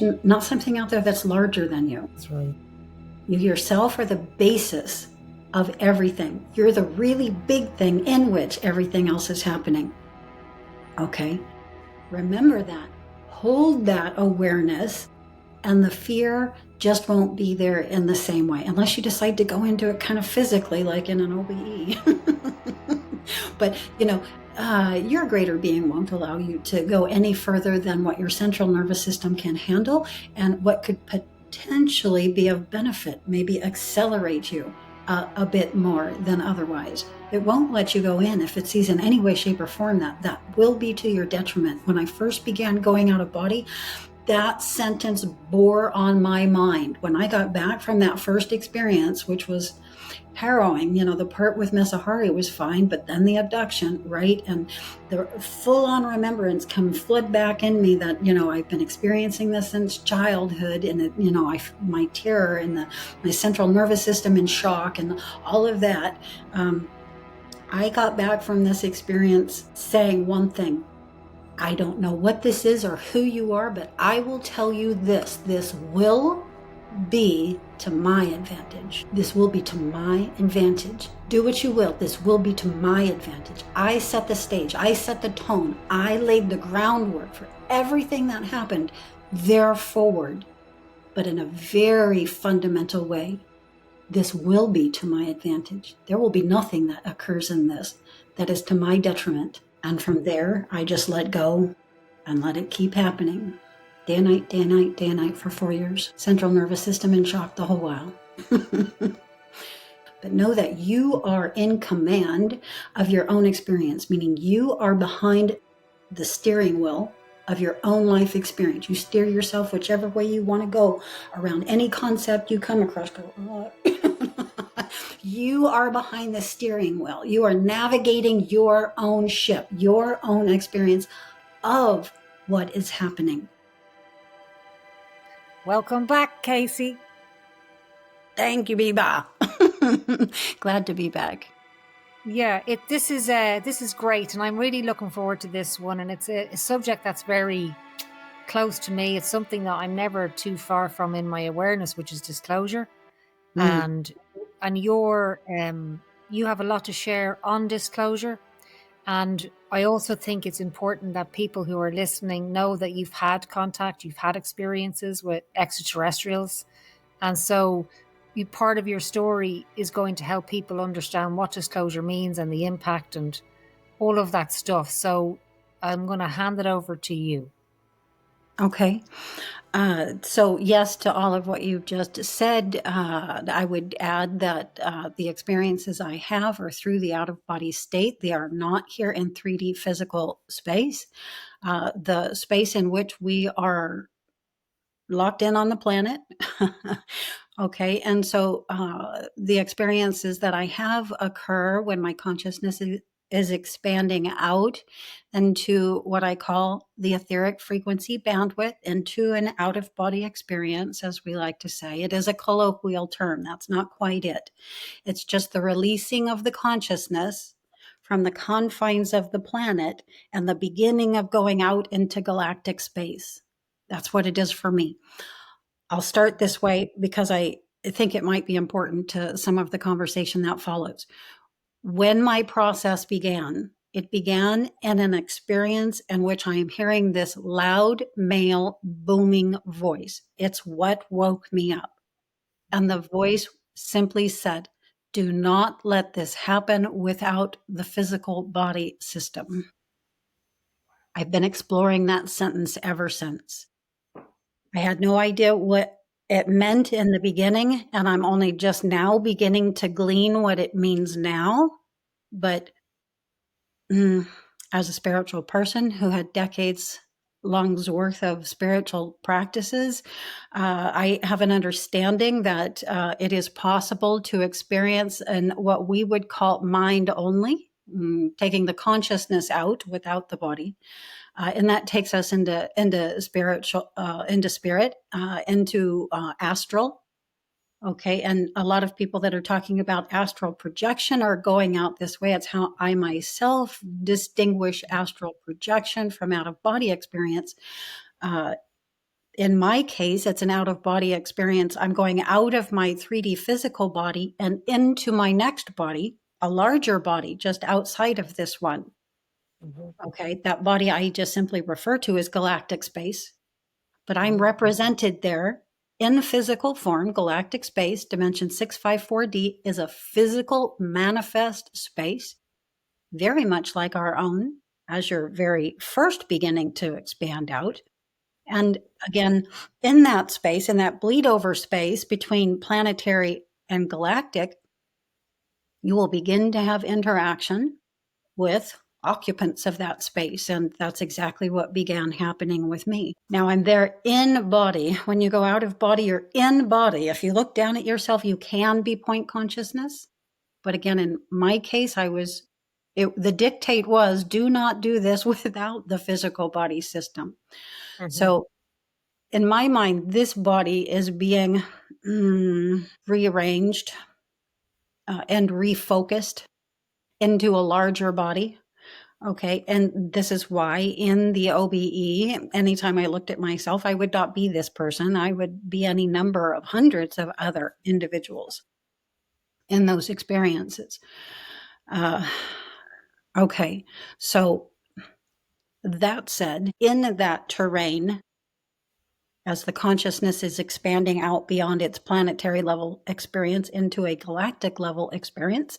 There's not something out there that's larger than you. That's right. You yourself are the basis of everything. You're the really big thing in which everything else is happening. Okay? Remember that. Hold that awareness, and the fear just won't be there in the same way, unless you decide to go into it kind of physically, like in an OBE. But, your greater being won't allow you to go any further than what your central nervous system can handle, and what could potentially be of benefit, maybe accelerate you a bit more than otherwise. It won't let you go in if it sees in any way, shape, or form that will be to your detriment. When I first began going out of body, that sentence bore on my mind. When I got back from that first experience, which was harrowing, the part with Mesahari was fine, but then the abduction, right? And the full-on remembrance flood back in me that, I've been experiencing this since childhood, and my terror and my central nervous system in shock and all of that. I got back from this experience saying one thing: I don't know what this is or who you are, but I will tell you this. This will be to my advantage. This will be to my advantage. Do what you will. This will be to my advantage. I set the stage. I set the tone. I laid the groundwork for everything that happened there forward. But in a very fundamental way, this will be to my advantage. There will be nothing that occurs in this that is to my detriment. And from there, I just let go and let it keep happening. Day and night, day and night, day and night for 4 years. Central nervous system in shock the whole while. But know that you are in command of your own experience, meaning you are behind the steering wheel of your own life experience. You steer yourself whichever way you want to go around any concept you come across. You are behind the steering wheel. You are navigating your own ship, your own experience of what is happening. Welcome back, Casey. Thank you, Biba. Glad to be back. Yeah, this is great, and I'm really looking forward to this one. And it's a subject that's very close to me. It's something that I'm never too far from in my awareness, which is disclosure. And you have a lot to share on disclosure. And I also think it's important that people who are listening know that you've had contact, you've had experiences with extraterrestrials. And so part of your story is going to help people understand what disclosure means and the impact and all of that stuff. So I'm going to hand it over to you. Okay. So yes, to all of what you've just said, I would add that the experiences I have are through the out-of-body state. They are not here in 3D physical space. The space in which we are locked in on the planet. Okay. And so the experiences that I have occur when my consciousness is expanding out into what I call the etheric frequency bandwidth, into an out-of-body experience, as we like to say. It is a colloquial term. That's not quite it. It's just the releasing of the consciousness from the confines of the planet and the beginning of going out into galactic space. That's what it is for me. I'll start this way because I think it might be important to some of the conversation that follows. When my process began, it began in an experience in which I am hearing this loud, male, booming voice. It's what woke me up. And the voice simply said, "Do not let this happen without the physical body system." I've been exploring that sentence ever since. I had no idea what it meant in the beginning, and I'm only just now beginning to glean what it means now. But as a spiritual person who had decades long's worth of spiritual practices, I have an understanding that it is possible to experience in what we would call mind only, taking the consciousness out without the body. And that takes us into spiritual, into spirit, into astral. Okay. And a lot of people that are talking about astral projection are going out this way. It's how I myself distinguish astral projection from out of body experience. in my case, it's an out-of-body experience. I'm going out of my 3D physical body and into my next body, a larger body just outside of this one. Okay, that body I just simply refer to as galactic space, but I'm represented there in physical form. Galactic space, dimension 654D, is a physical manifest space, very much like our own, as you're very first beginning to expand out. And again, in that space, in that bleed over space between planetary and galactic, you will begin to have interaction with occupants of that space. And that's exactly what began happening with me. Now I'm there in body. When you go out of body, you're in body. If you look down at yourself, you can be point consciousness. But again, in my case, the dictate was, do not do this without the physical body system. So in my mind, this body is being rearranged and refocused into a larger body. Okay. And this is why in the OBE, anytime I looked at myself, I would not be this person. I would be any number of hundreds of other individuals in those experiences. Okay. So that said, in that terrain, as the consciousness is expanding out beyond its planetary level experience into a galactic level experience,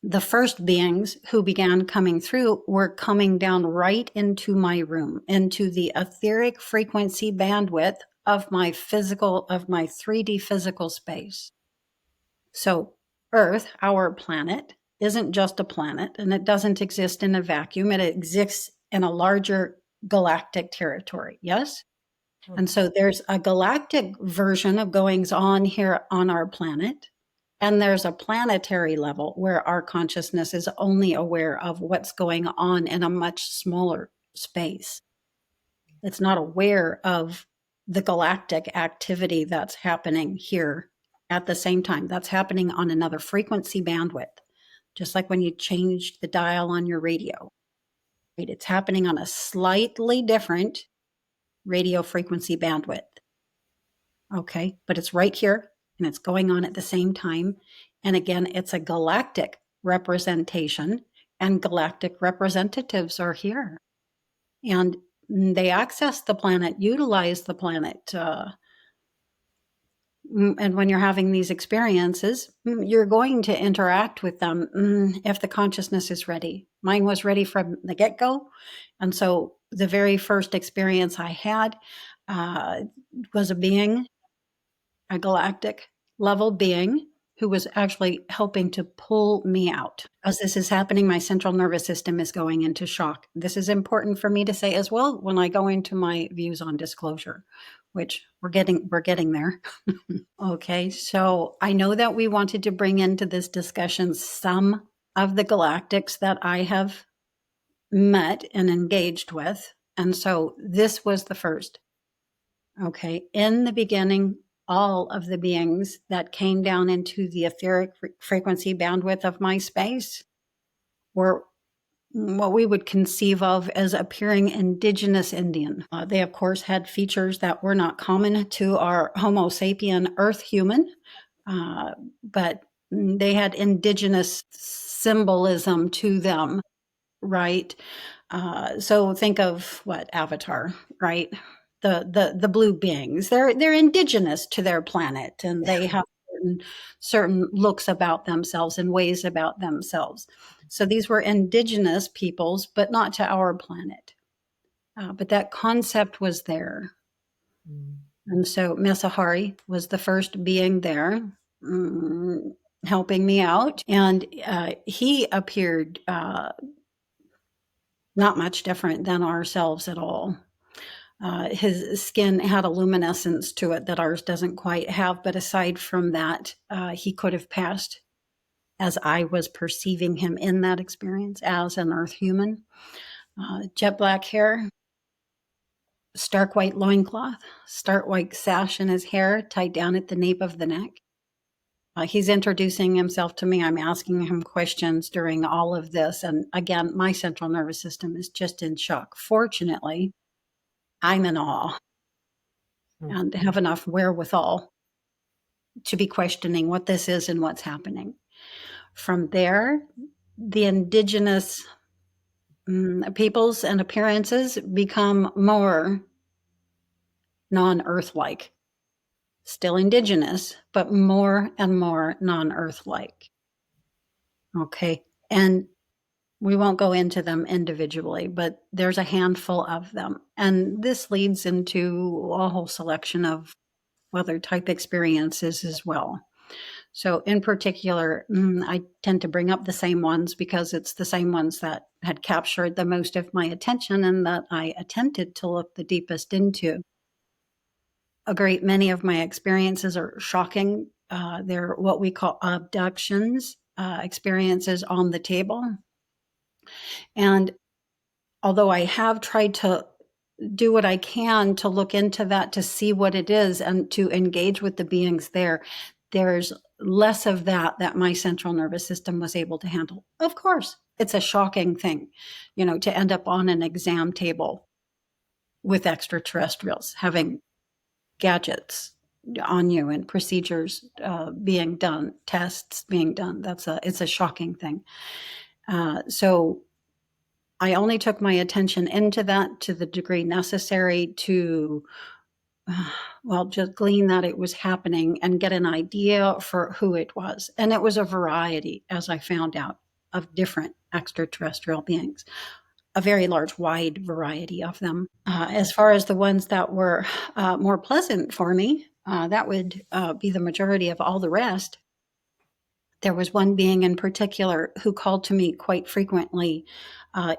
the first beings who began coming through were coming down right into my room, into the etheric frequency bandwidth of my 3D physical space. So Earth, our planet, isn't just a planet, and it doesn't exist in a vacuum. It exists in a larger galactic territory. Yes? And so there's a galactic version of goings on here on our planet. And there's a planetary level where our consciousness is only aware of what's going on in a much smaller space. It's not aware of the galactic activity that's happening here at the same time. That's happening on another frequency bandwidth, just like when you change the dial on your radio. Right? It's happening on a slightly different radio frequency bandwidth. Okay, but it's right here and it's going on at the same time. And again, it's a galactic representation, and galactic representatives are here. And they access the planet, utilize the planet. And when you're having these experiences, you're going to interact with them if the consciousness is ready. Mine was ready from the get-go. And so the very first experience I had was a galactic level being who was actually helping to pull me out. As this is happening, my central nervous system is going into shock. This is important for me to say as well when I go into my views on disclosure, which we're getting there. Okay, so I know that we wanted to bring into this discussion some of the galactics that I have met and engaged with. And so this was the first. Okay, in the beginning, all of the beings that came down into the etheric frequency bandwidth of my space were what we would conceive of as appearing indigenous Indian. They, of course, had features that were not common to our Homo sapien Earth human, but they had indigenous symbolism to them, right? So think of what Avatar, right? The blue beings. They're indigenous to their planet, and they have certain looks about themselves and ways about themselves. So these were indigenous peoples, but not to our planet. But that concept was there. And so Mesahari was the first being there, helping me out. And he appeared not much different than ourselves at all. His skin had a luminescence to it that ours doesn't quite have. But aside from that, he could have passed as I was perceiving him in that experience as an Earth human. Jet black hair, stark white loincloth, stark white sash in his hair tied down at the nape of the neck. He's introducing himself to me. I'm asking him questions during all of this. And again, my central nervous system is just in shock. Fortunately, I'm in awe and have enough wherewithal to be questioning what this is and what's happening. From there, the indigenous peoples and appearances become more non-Earth-like. Still indigenous, but more and more non-Earth-like. Okay. And we won't go into them individually, but there's a handful of them. And this leads into a whole selection of other type experiences as well. So in particular, I tend to bring up the same ones because it's the same ones that had captured the most of my attention and that I attempted to look the deepest into. A great many of my experiences are shocking. They're what we call abductions, experiences on the table. And although I have tried to do what I can to look into that, to see what it is and to engage with the beings there, there's less of that my central nervous system was able to handle. Of course, it's a shocking thing, to end up on an exam table with extraterrestrials, having gadgets on you and procedures being done, tests being done. It's a shocking thing. So I only took my attention into that to the degree necessary to, just glean that it was happening and get an idea for who it was. And it was a variety, as I found out, of different extraterrestrial beings, a very large, wide variety of them. As far as the ones that were more pleasant for me, that would be the majority of all the rest. There was one being in particular who called to me quite frequently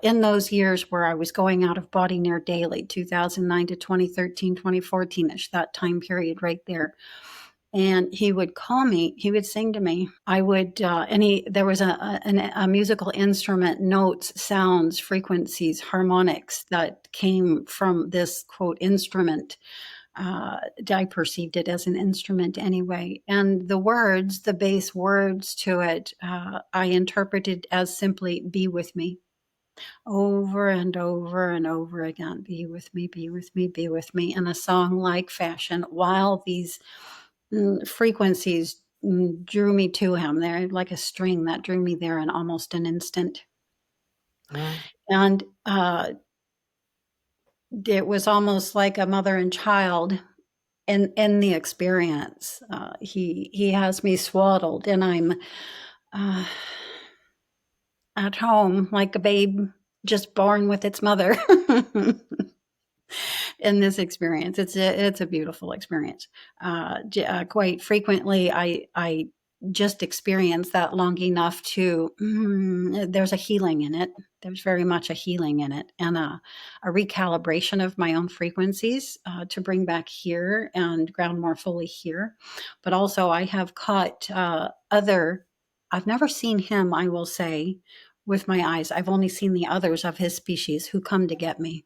in those years where I was going out of body near daily, 2009 to 2013, 2014-ish, that time period right there. And he would call me, he would sing to me. I would, there was a musical instrument, notes, sounds, frequencies, harmonics that came from this quote instrument. I perceived it as an instrument anyway. And the words, the base words to it, I interpreted as simply, be with me. Over and over and over again, be with me, be with me, be with me, in a song-like fashion, while these frequencies drew me to him. They're like a string that drew me there in almost an instant. Wow. And it was almost like a mother and child in the experience. He has me swaddled, and I'm at home like a babe just born with its mother. In this experience, it's a beautiful experience. Quite frequently, I just experience that long enough to. There's a healing in it. There's very much a healing in it, and a recalibration of my own frequencies to bring back here and ground more fully here. But also, I have caught other. I've never seen him, I will say, with my eyes. I've only seen the others of his species who come to get me.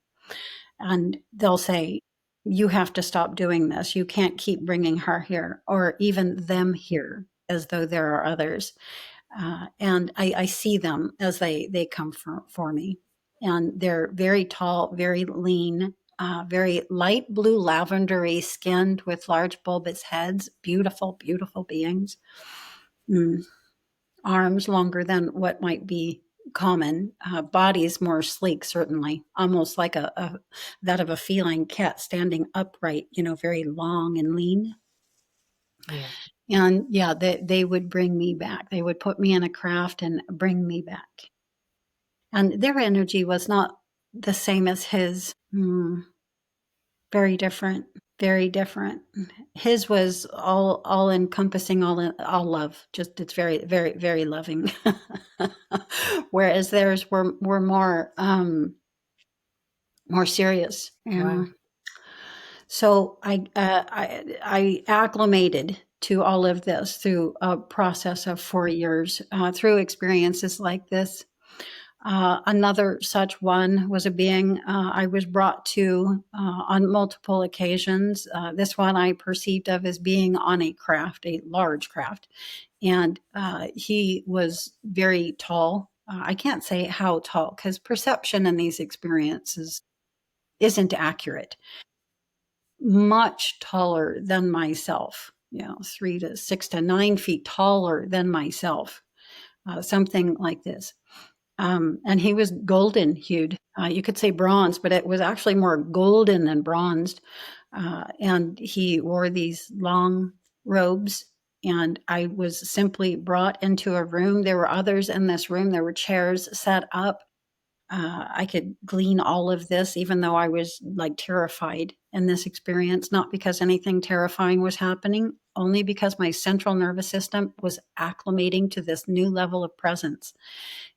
And they'll say, you have to stop doing this. You can't keep bringing her here, or even them here, as though there are others. And I see them as they come for me. And they're very tall, very lean, very light blue lavendery skinned with large bulbous heads. Beautiful, beautiful beings. Arms longer than what might be common, bodies more sleek, certainly, almost like that of a feline cat standing upright, very long and lean. Yeah. And yeah, they would bring me back. They would put me in a craft and bring me back. And their energy was not the same as his. Very different. Very different. His was all encompassing, all love. Just it's very, very, very loving. Whereas theirs were more serious. Wow. So I acclimated to all of this through a process of 4 years, through experiences like this. Another such one was a being I was brought to on multiple occasions. This one I perceived of as being on a craft, a large craft. And he was very tall. I can't say how tall because perception in these experiences isn't accurate. Much taller than myself, 3 to 6 to 9 feet taller than myself, something like this. And he was golden hued. You could say bronze, but it was actually more golden than bronzed. And he wore these long robes. And I was simply brought into a room. There were others in this room. There were chairs set up. I could glean all of this, even though I was like terrified in this experience, not because anything terrifying was happening, only because my central nervous system was acclimating to this new level of presence.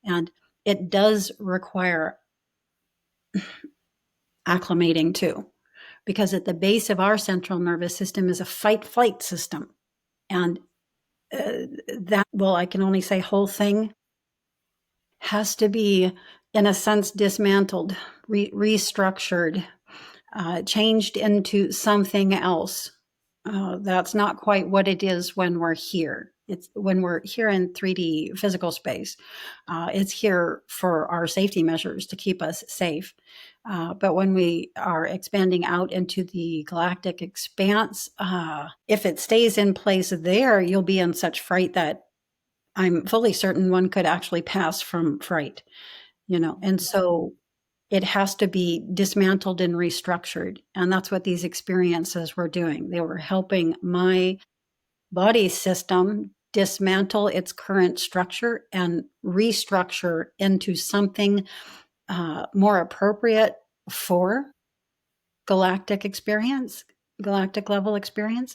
And it does require acclimating too, because at the base of our central nervous system is a fight flight system. And that, well, I can only say whole thing has to be, in a sense, dismantled, restructured, changed into something else. That's not quite what it is when we're here. It's when we're here in 3D physical space. It's here for our safety measures to keep us safe. But when we are expanding out into the galactic expanse, if it stays in place there, you'll be in such fright that I'm fully certain one could actually pass from fright, and so it has to be dismantled and restructured. And that's what these experiences were doing. They were helping my body system dismantle its current structure and restructure into something more appropriate for galactic experience, galactic level experience.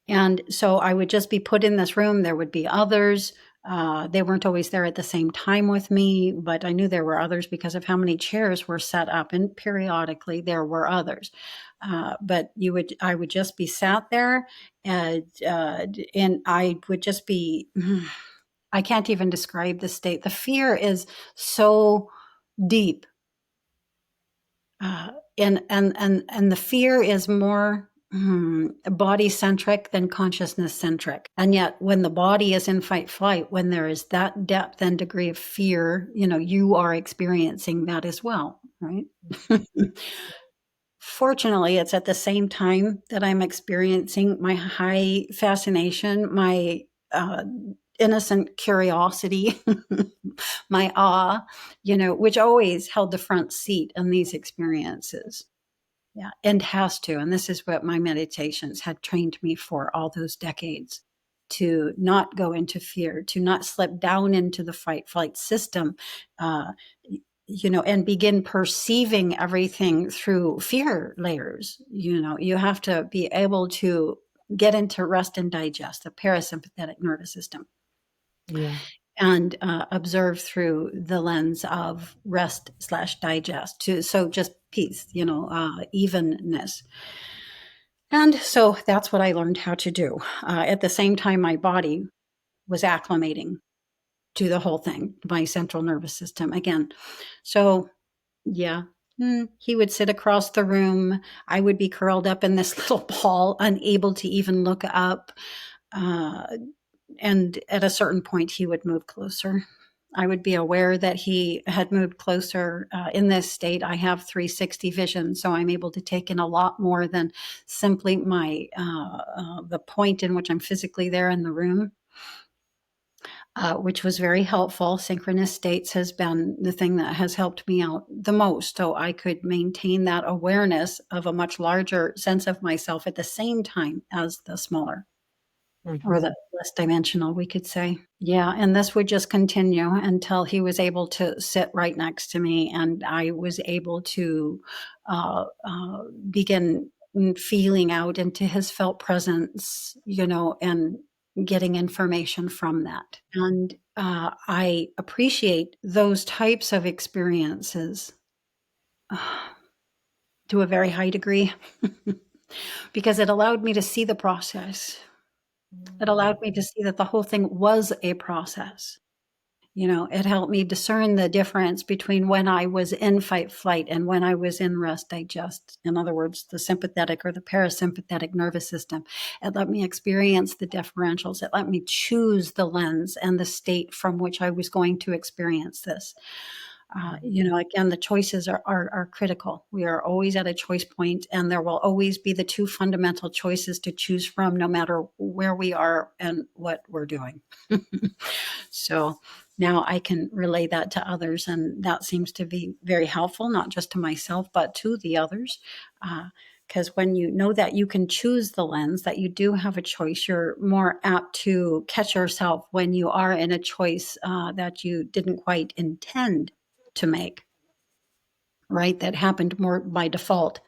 And so I would just be put in this room. There would be others. They weren't always there at the same time with me, but I knew there were others because of how many chairs were set up. And periodically there were others. But I would just be sat there, and I would just be, I can't even describe the state. The fear is so deep. And the fear is more body centric than consciousness centric. And yet when the body is in fight flight, when there is that depth and degree of fear, you are experiencing that as well, right? Fortunately, it's at the same time that I'm experiencing my high fascination, my innocent curiosity, my awe, which always held the front seat in these experiences. Yeah, and has to. And this is what my meditations had trained me for all those decades, to not go into fear, to not slip down into the fight flight system, and begin perceiving everything through fear layers. You have to be able to get into rest and digest, the parasympathetic nervous system. Yeah. And observe through the lens of rest/digest. So just peace, evenness. And so that's what I learned how to do. At the same time, my body was acclimating to the whole thing, my central nervous system again. So yeah, he would sit across the room. I would be curled up in this little ball, unable to even look up. And at a certain point, he would move closer. I would be aware that he had moved closer. In this state, I have 360 vision, so I'm able to take in a lot more than simply the point in which I'm physically there in the room, which was very helpful. Synchronous states has been the thing that has helped me out the most, so I could maintain that awareness of a much larger sense of myself at the same time as the smaller. Or the less dimensional, we could say. Yeah, and this would just continue until he was able to sit right next to me, and I was able to begin feeling out into his felt presence, and getting information from that. And I appreciate those types of experiences to a very high degree because it allowed me to see the process. It allowed me to see that the whole thing was a process. It helped me discern the difference between when I was in fight flight and when I was in rest digest. In other words, the sympathetic or the parasympathetic nervous system. It let me experience the differentials. It let me choose the lens and the state from which I was going to experience this. Again, the choices are critical. We are always at a choice point, and there will always be the two fundamental choices to choose from, no matter where we are and what we're doing. So now I can relay that to others, and that seems to be very helpful, not just to myself, but to the others. Because when you know that you can choose the lens, that you do have a choice, you're more apt to catch yourself when you are in a choice that you didn't quite intend to make, right? That happened more by default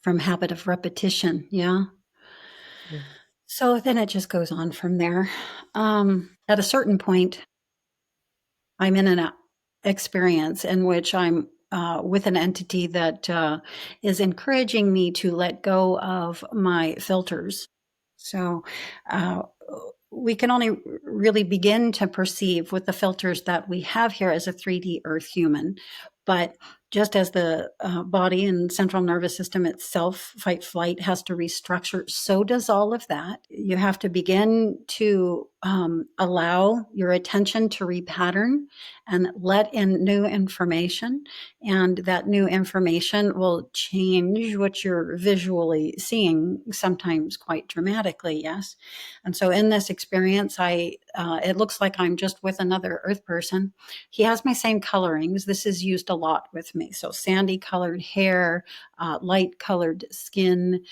from habit of repetition. Yeah. Mm. So then it just goes on from there. At a certain point, I'm in an experience in which I'm with an entity that is encouraging me to let go of my filters. So uh, we can only really begin to perceive with the filters that we have here as a 3D Earth human. But just as the body and central nervous system itself, fight flight, has to restructure, so does all of that. You have to begin to allow your attention to repattern and let in new information. And that new information will change what you're visually seeing, sometimes quite dramatically, yes. And so in this experience, it looks like I'm just with another Earth person. He has my same colorings. This is used a lot with me. So sandy colored hair, light colored skin,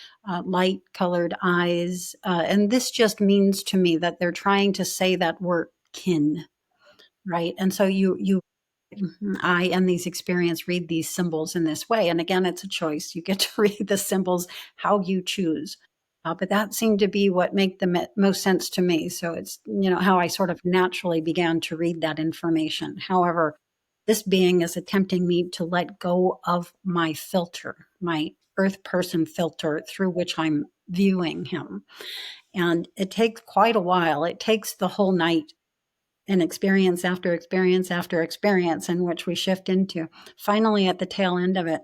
light colored eyes. And this just means to me that they're trying to say that we're kin, right? And so I, and these experience, read these symbols in this way. And again, it's a choice. You get to read the symbols how you choose. But that seemed to be what made the most sense to me. So it's, how I sort of naturally began to read that information. However, this being is attempting me to let go of my filter, my Earth person filter through which I'm viewing him. And it takes quite a while. It takes the whole night and experience after experience after experience in which we shift into. Finally, at the tail end of it,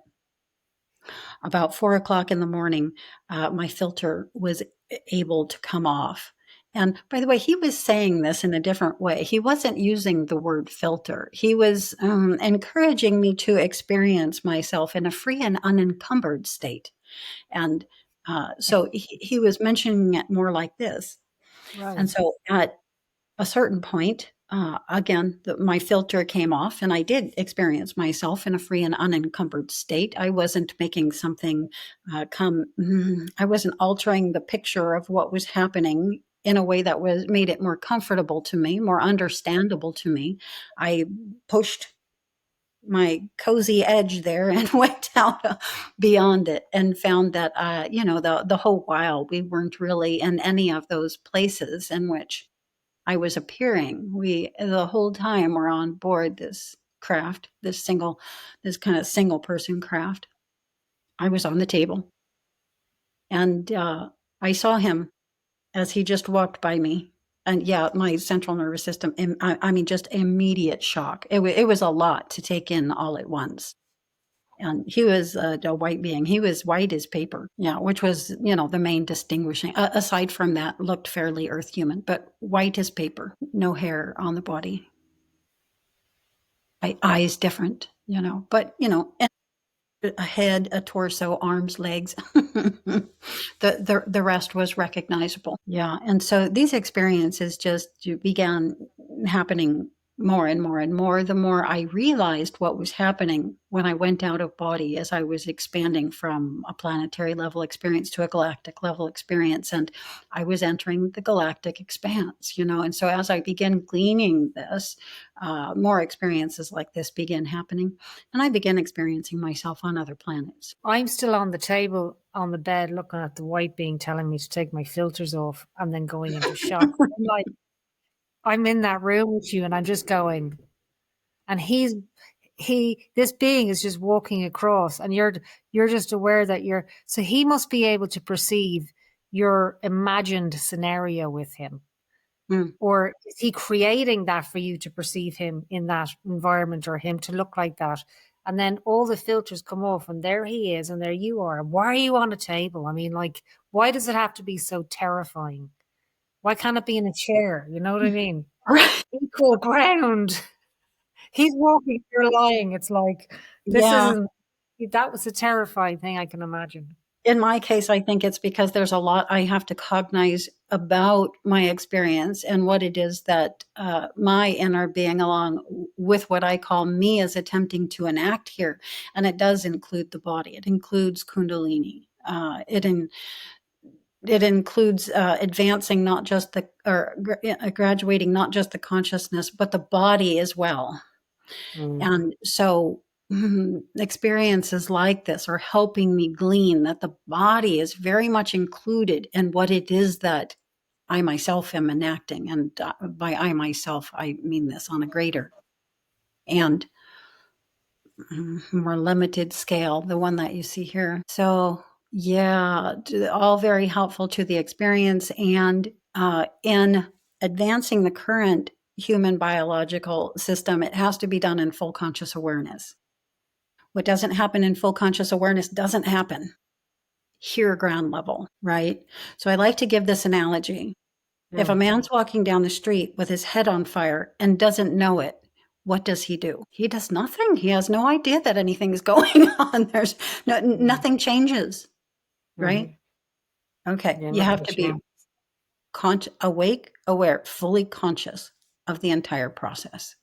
about 4 o'clock in the morning, my filter was able to come off. And by the way, he was saying this in a different way. He wasn't using the word filter. He was encouraging me to experience myself in a free and unencumbered state. And so he was mentioning it more like this. And Right. so at a certain point, again, my filter came off, and I did experience myself in a free and unencumbered state. I wasn't making something I wasn't altering the picture of what was happening in a way that made it more comfortable to me, more understandable to me. I pushed my cozy edge there and went out beyond it and found that the whole while we weren't really in any of those places in which I was appearing. We the whole time we're on board this craft, this kind of single person craft. I was on the table, and I saw him as he just walked by me. And yeah, my central nervous system, I mean, just immediate shock. It was a lot to take in all at once. And he was a white being. He was white as paper, yeah, which was, the main distinguishing. Aside from that, looked fairly Earth human, but white as paper, no hair on the body, eyes different, but a head, a torso, arms, legs. The rest was recognizable. Yeah, and so these experiences just began happening more and more and more. The more I realized what was happening when I went out of body, as I was expanding from a planetary level experience to a galactic level experience, and I was entering the galactic expanse. And so as I began gleaning this, more experiences like this began happening, and I began experiencing myself on other planets. I'm still on the table on the bed looking at the white being telling me to take my filters off and then going into shock. I'm like, I'm in that room with you and I'm just going, and this being is just walking across and you're just aware that so he must be able to perceive your imagined scenario with him. Mm. Or is he creating that for you to perceive him in that environment or him to look like that? And then all the filters come off and there he is and there you are. Why are you on a table? I mean, like, why does it have to be so terrifying? Why can't it be in a chair? You know what I mean? Right. Equal ground. He's walking, you're lying. It's like, this Yeah. isn't, that was a terrifying thing I can imagine. In my case, I think it's because there's a lot I have to cognize about my experience and what it is that my inner being, along with what I call me, is attempting to enact here. And it does include the body. It includes Kundalini. It includes advancing not just the or graduating not just the consciousness, but the body as well. Mm. And so experiences like this are helping me glean that the body is very much included in what it is that I myself am enacting. And by I myself, I mean this on a greater and more limited scale, the one that you see here. So, yeah, all very helpful to the experience. And in advancing the current human biological system, it has to be done in full conscious awareness. What doesn't happen in full conscious awareness doesn't happen here, ground level, right? So I like to give this analogy. If a Mm. man's walking down the street with his head on fire and doesn't know it, what does he do? He does nothing. He has no idea that anything's going on. There's Mm. nothing changes, right? Mhm. Okay. Yeah, You have nothing to be changed. awake, aware, fully conscious of the entire process.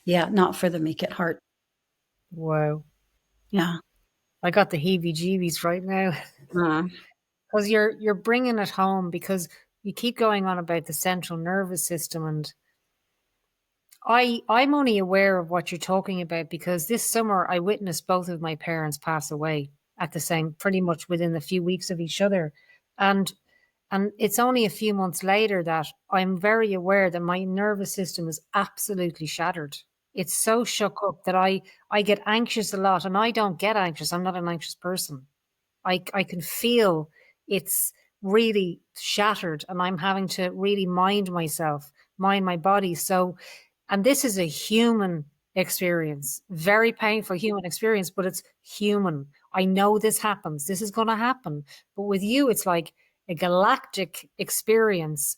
Yeah, not for the meek at heart. Wow. Yeah. I got the heebie-jeebies right now. Uh, Because you're bringing it home, because you keep going on about the central nervous system, and I'm only aware of what you're talking about because this summer I witnessed both of my parents pass away at the same, pretty much within a few weeks of each other. And it's only a few months later that I'm very aware that my nervous system is absolutely shattered. It's so shook up that I get anxious a lot, and I don't get anxious. I'm not an anxious person. I can feel it's really shattered, and I'm having to really mind myself, mind my body. So, and this is a human experience, very painful human experience, but it's human. I know this happens. This is going to happen. But with you, it's like a galactic experience.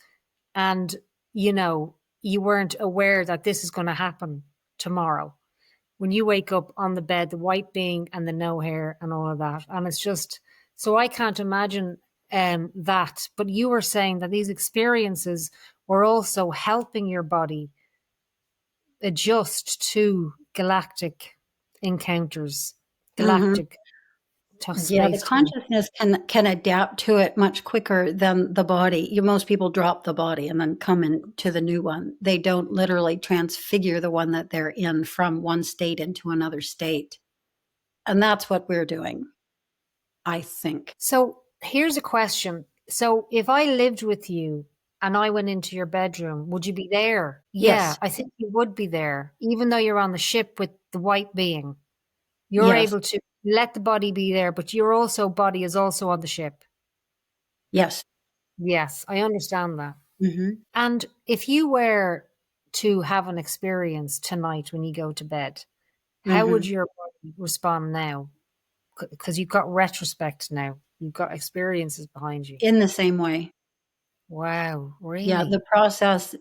And, you know, you weren't aware that this is going to happen tomorrow. When you wake up on the bed, the white being and the no hair and all of that. And it's just, so I can't imagine that. But you were saying that these experiences were also helping your body adjust to galactic encounters, mhm. galactic tough Yeah, the space time. consciousness can adapt to it much quicker than the body. Most people drop the body and then come into the new one. They don't literally transfigure the one that they're in from one state into another state. And that's what we're doing, I think. So here's a question. So if I lived with you and I went into your bedroom, would you be there? Yeah, Yes. I think you would be there, even though you're on the ship with the white being. You're Yes. able to let the body be there, but your also body is also on the ship. Yes. Yes, I understand that. Hmm. And if you were to have an experience tonight when you go to bed, how would Hmm. your body respond now? Because you've got retrospect now, you've got experiences behind you. In the same way. Wow, Yeah, the really? process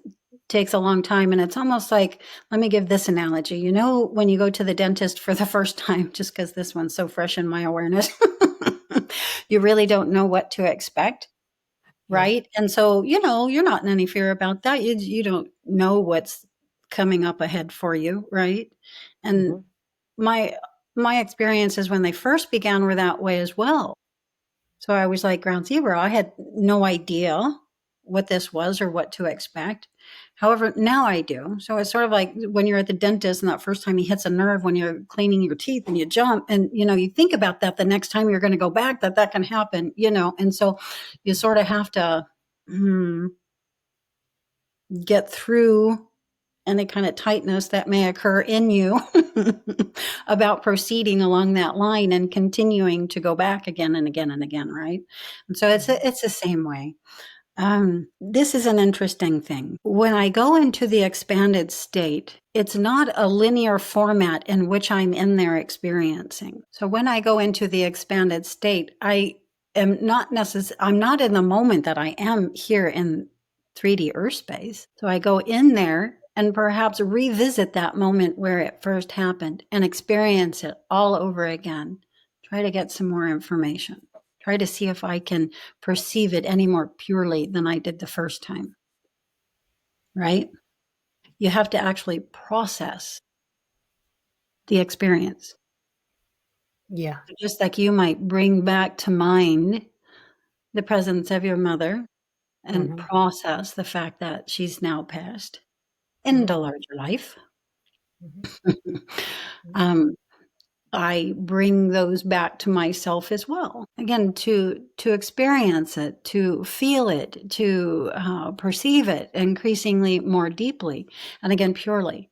takes a long time. And it's almost like, let me give this analogy. When you go to the dentist for the first time, just because this one's so fresh in my awareness, you really don't know what to expect. Yeah. Right? And so, you're not in any fear about that. You don't know what's coming up ahead for you, right? And Hmm. my my experiences when they first began were that way as well. So I was like ground zero. I had no idea what this was or what to expect. However, now I do. So it's sort of like when you're at the dentist and that first time he hits a nerve when you're cleaning your teeth and you jump and you think about that the next time you're going to go back that can happen, and so you sort of have to get through any kind of tightness that may occur in you about proceeding along that line and continuing to go back again and again and again, right? And so Hmm. it's the same way. This is an interesting thing. When I go into the expanded state, it's not a linear format in which I'm in there experiencing. So when I go into the expanded state, I'm not in the moment that I am here in 3D Earth space. So I go in there and perhaps revisit that moment where it first happened and experience it all over again. Try to get some more information. Try to see if I can perceive it any more purely than I did the first time. Right? You have to actually process the experience. Yeah. Just like you might bring back to mind the presence of your mother and Mm-hmm. process the fact that she's now passed in Mm-hmm. the larger life. Mm-hmm. um, I bring those back to myself as well. Again, to experience it, to feel it, to perceive it increasingly more deeply, and again purely,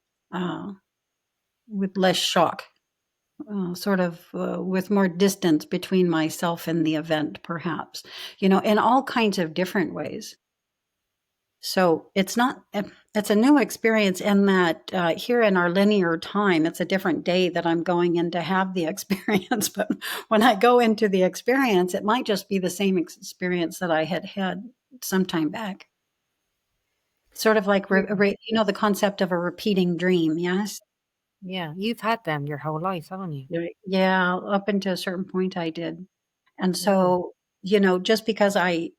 with less shock, sort of with more distance between myself and the event, perhaps. In all kinds of different ways. So it's not, it's a new experience in that here in our linear time, it's a different day that I'm going in to have the experience. But when I go into the experience, it might just be the same experience that I had some time back. Sort of like, the concept of a repeating dream. Yes. Yeah. You've had them your whole life, haven't you? Yeah. Up until a certain point, I did. And Mm. so, just because I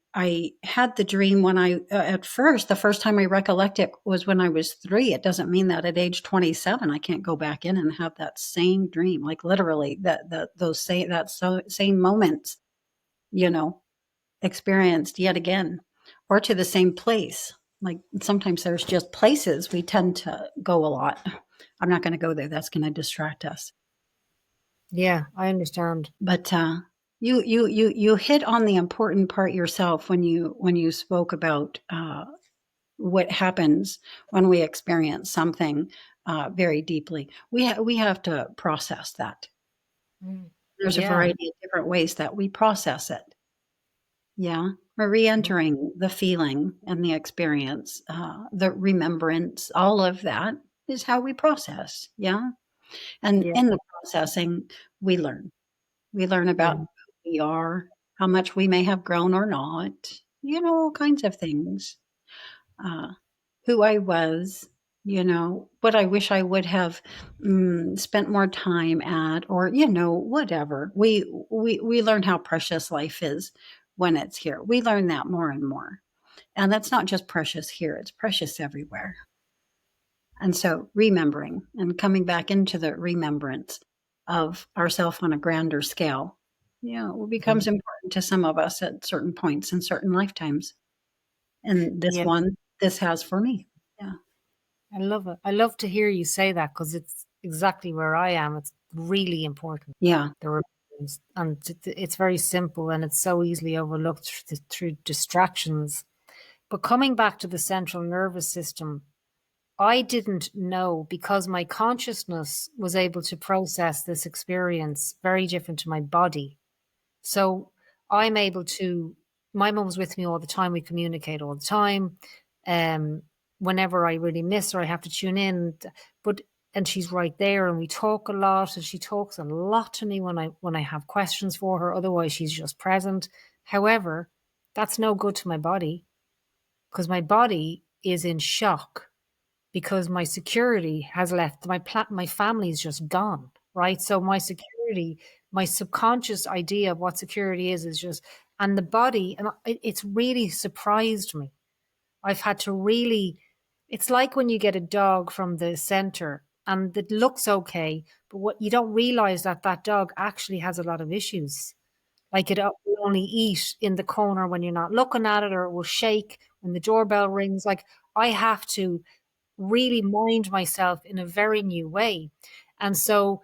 had the dream when at first, the first time I recollect it was when I was 3. It doesn't mean that at age 27 I can't go back in and have that same dream, like literally same moments, you know, experienced yet again, or to the same place. Like sometimes there's just places we tend to go a lot. I'm not going to go there. That's going to distract us. Yeah, I understand. But you hit on the important part yourself when you spoke about what happens when we experience something very deeply. We have to process that. Mm. There's a Yeah. variety of different ways that we process it. Yeah, we're Mm. re-entering the feeling and the experience, the remembrance. All of that is how we process. Yeah, and Yeah. in the processing, we learn. We learn Yeah. about who we are, how much we may have grown or not, all kinds of things. Uh, who I was, what I wish I would have spent more time at, or, whatever. We learn how precious life is when it's here. We learn that more and more. And that's not just precious here, it's precious everywhere. And so remembering and coming back into the remembrance of ourself on a grander scale, Mhm. becomes important to some of us at certain points in certain lifetimes. And Yeah. this has for me. Yeah. I love it. I love to hear you say that because it's exactly where I am. It's really important. Yeah. The remembrance. And it's very simple and it's so easily overlooked through distractions. But coming back to the central nervous system, I didn't know because my consciousness was able to process this experience very different to my body. So I'm able to, my mum's with me all the time. We communicate all the time. Um, Whenever I really miss her, I have to tune in. But and she's right there, and we talk a lot. And she talks a lot to me when I have questions for her. Otherwise, she's just present. However, that's no good to my body because my body is in shock because my security has left. My family's just gone, right? So my security, my subconscious idea of what security is just, and the body, and it's really surprised me. I've had to really, it's like when you get a dog from the center and it looks okay, but what you don't realize that that dog actually has a lot of issues. Like it will only eat in the corner when you're not looking at it, or it will shake when the doorbell rings. Like I have to really mind myself in a very new way. And so,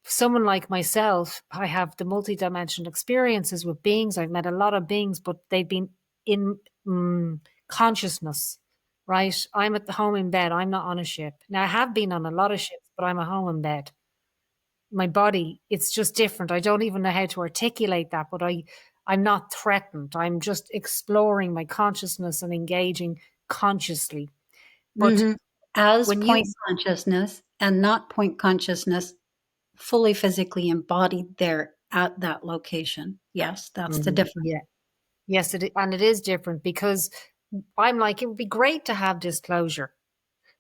someone like myself, I have the multidimensional experiences with beings. I've met a lot of beings, but they've been in consciousness, right? I'm at the home in bed. I'm not on a ship. Now, I have been on a lot of ships, but I'm at home in bed. My body, it's just different. I don't even know how to articulate that, but I'm not threatened. I'm just exploring my consciousness and engaging consciously. But Hmm. As when you point consciousness and not point consciousness fully physically embodied there at that location. Yes, that's the difference. Yeah. And it is different because I'm like, it would be great to have disclosure,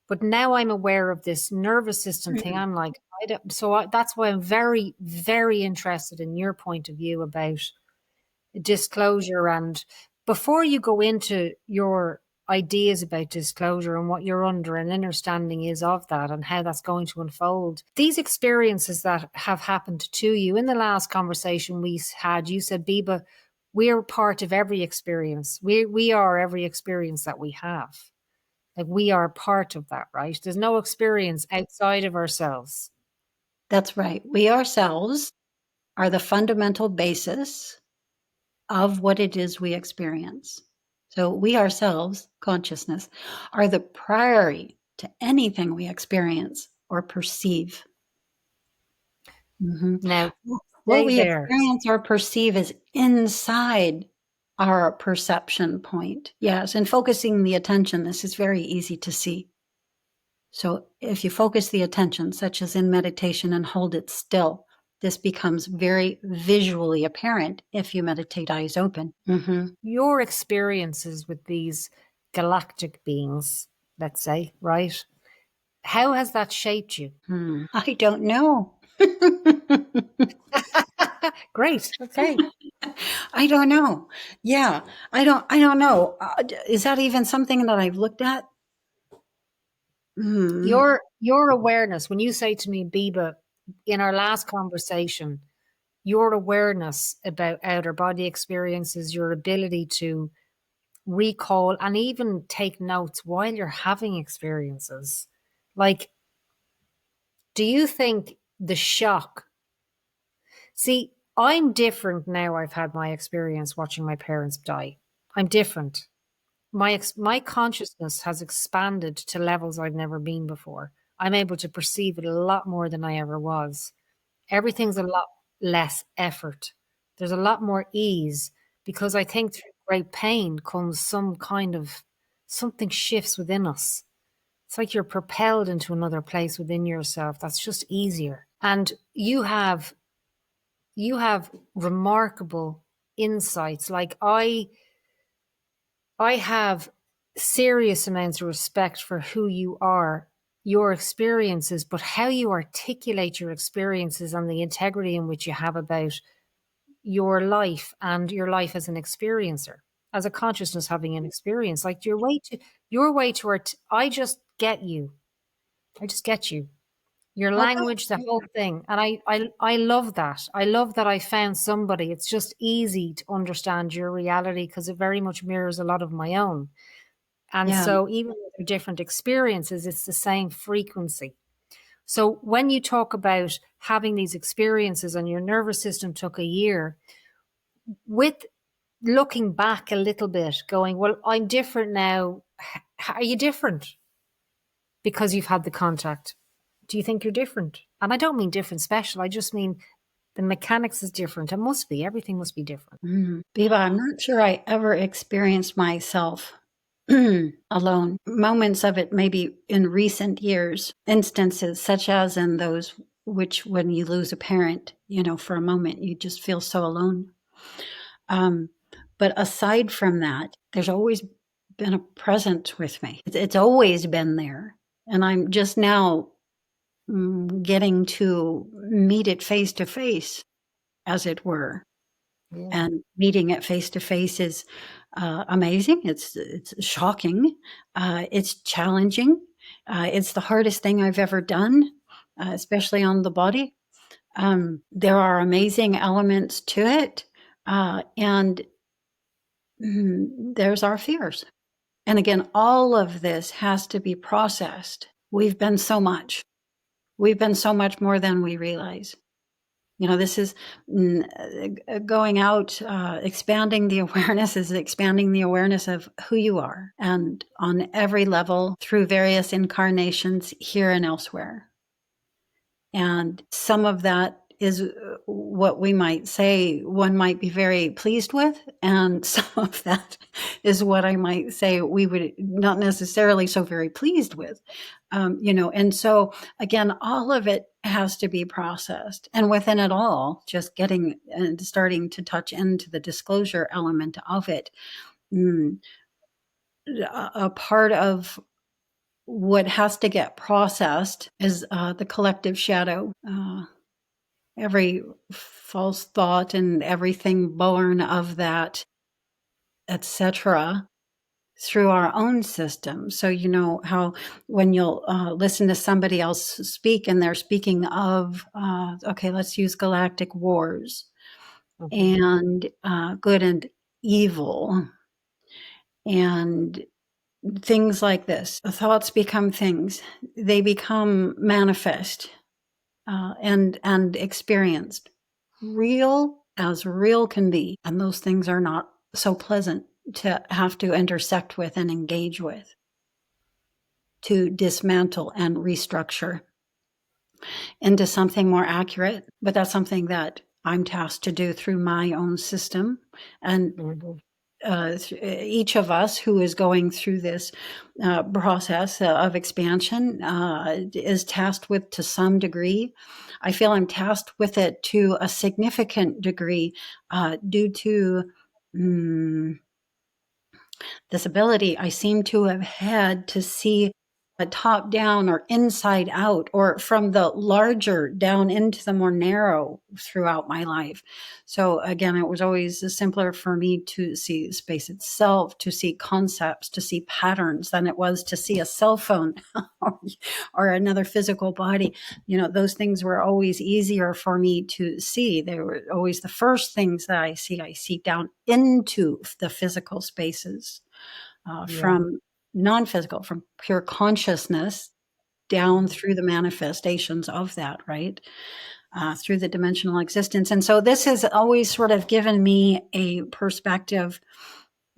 But now I'm aware of this nervous system thing. I'm like, that's why I'm very, very interested in your point of view about disclosure. And before you go into your ideas about disclosure and what your under and understanding is of that and how that's going to unfold, these experiences that have happened to you in the last conversation we had, you said, Biba, we're part of every experience. We are every experience that we have. Like, we are part of that, right? There's no experience outside of ourselves. That's right. We ourselves are the fundamental basis of what it is we experience. So we ourselves, consciousness, are the priority to anything we experience or perceive. Now, What stay we there. experience or perceive is inside our perception point. Yes, and focusing the attention, this is very easy to see. So if you focus the attention, such as in meditation, and hold it still, this becomes very visually apparent if you meditate eyes open. Your experiences with these galactic beings, let's say, right? How has that shaped you? I don't know. Great. Okay. I don't know. Yeah, I don't know. Is that even something that I've looked at? Your awareness, when you say to me, Biba, in our last conversation, your awareness about outer body experiences, your ability to recall and even take notes while you're having experiences. Like, do you think the shock? See, I'm different now. I've had my experience watching my parents die. I'm different. My consciousness has expanded to levels I've never been before. I'm able to perceive it a lot more than I ever was. Everything's a lot less effort. There's a lot more ease because I think through great pain comes some kind of something shifts within us. It's like you're propelled into another place within yourself that's just easier. And you have remarkable insights. Like, I have serious amounts of respect for who you are, your experiences, but how you articulate your experiences and the integrity in which you have about your life and your life as an experiencer, as a consciousness having an experience. Like, I just get you. I just get you. Your Okay. language, the whole thing. And I love that. I love that I found somebody. It's just easy to understand your reality because it very much mirrors a lot of my own. And Yeah. so even with their different experiences, it's the same frequency. So when you talk about having these experiences and your nervous system took a year, with looking back a little bit, going, well, I'm different now. Are you different because you've had the contact? Do you think you're different? And I don't mean different special. I just mean the mechanics is different. It must be. Everything must be different. Biba, I'm not sure I ever experienced myself alone. Moments of it maybe in recent years, instances such as in those which when you lose a parent, for a moment, you just feel so alone. But aside from that, there's always been a presence with me. It's always been there. And I'm just now getting to meet it face to face, as it were. Yeah. And meeting it face to face is amazing. It's shocking. It's challenging. It's the hardest thing I've ever done, especially on the body. There are amazing elements to it, and there's our fears. And again, all of this has to be processed. We've been so much. We've been so much more than we realize. This is going out, expanding the awareness is expanding the awareness of who you are, and on every level through various incarnations here and elsewhere. And some of that is what we might say one might be very pleased with, and some of that is what I might say we would not necessarily so very pleased with. And so again, all of it has to be processed, and within it all, just getting and starting to touch into the disclosure element of it. A part of what has to get processed is the collective shadow. Every false thought and everything born of that, etc., through our own system. So, you know, how when you'll listen to somebody else speak and they're speaking of, okay, let's use galactic wars Mhm. and good and evil and things like this. The thoughts become things, they become manifest and experienced, real as real can be. And those things are not so pleasant to have to intersect with and engage with, to dismantle and restructure into something more accurate. But that's something that I'm tasked to do through my own system. And Mhm. each of us who is going through this process of expansion is tasked with, to some degree. I feel I'm tasked with it to a significant degree due to this ability I seem to have had to see a top down or inside out, or from the larger down into the more narrow throughout my life. So again, it was always simpler for me to see space itself, to see concepts, to see patterns than it was to see a cell phone or another physical body. You know, those things were always easier for me to see. They were always the first things that I see. I see down into the physical spaces Yeah. from non-physical, from pure consciousness down Mhm. through the manifestations of that, right? Through the dimensional existence. And so this has always sort of given me a perspective,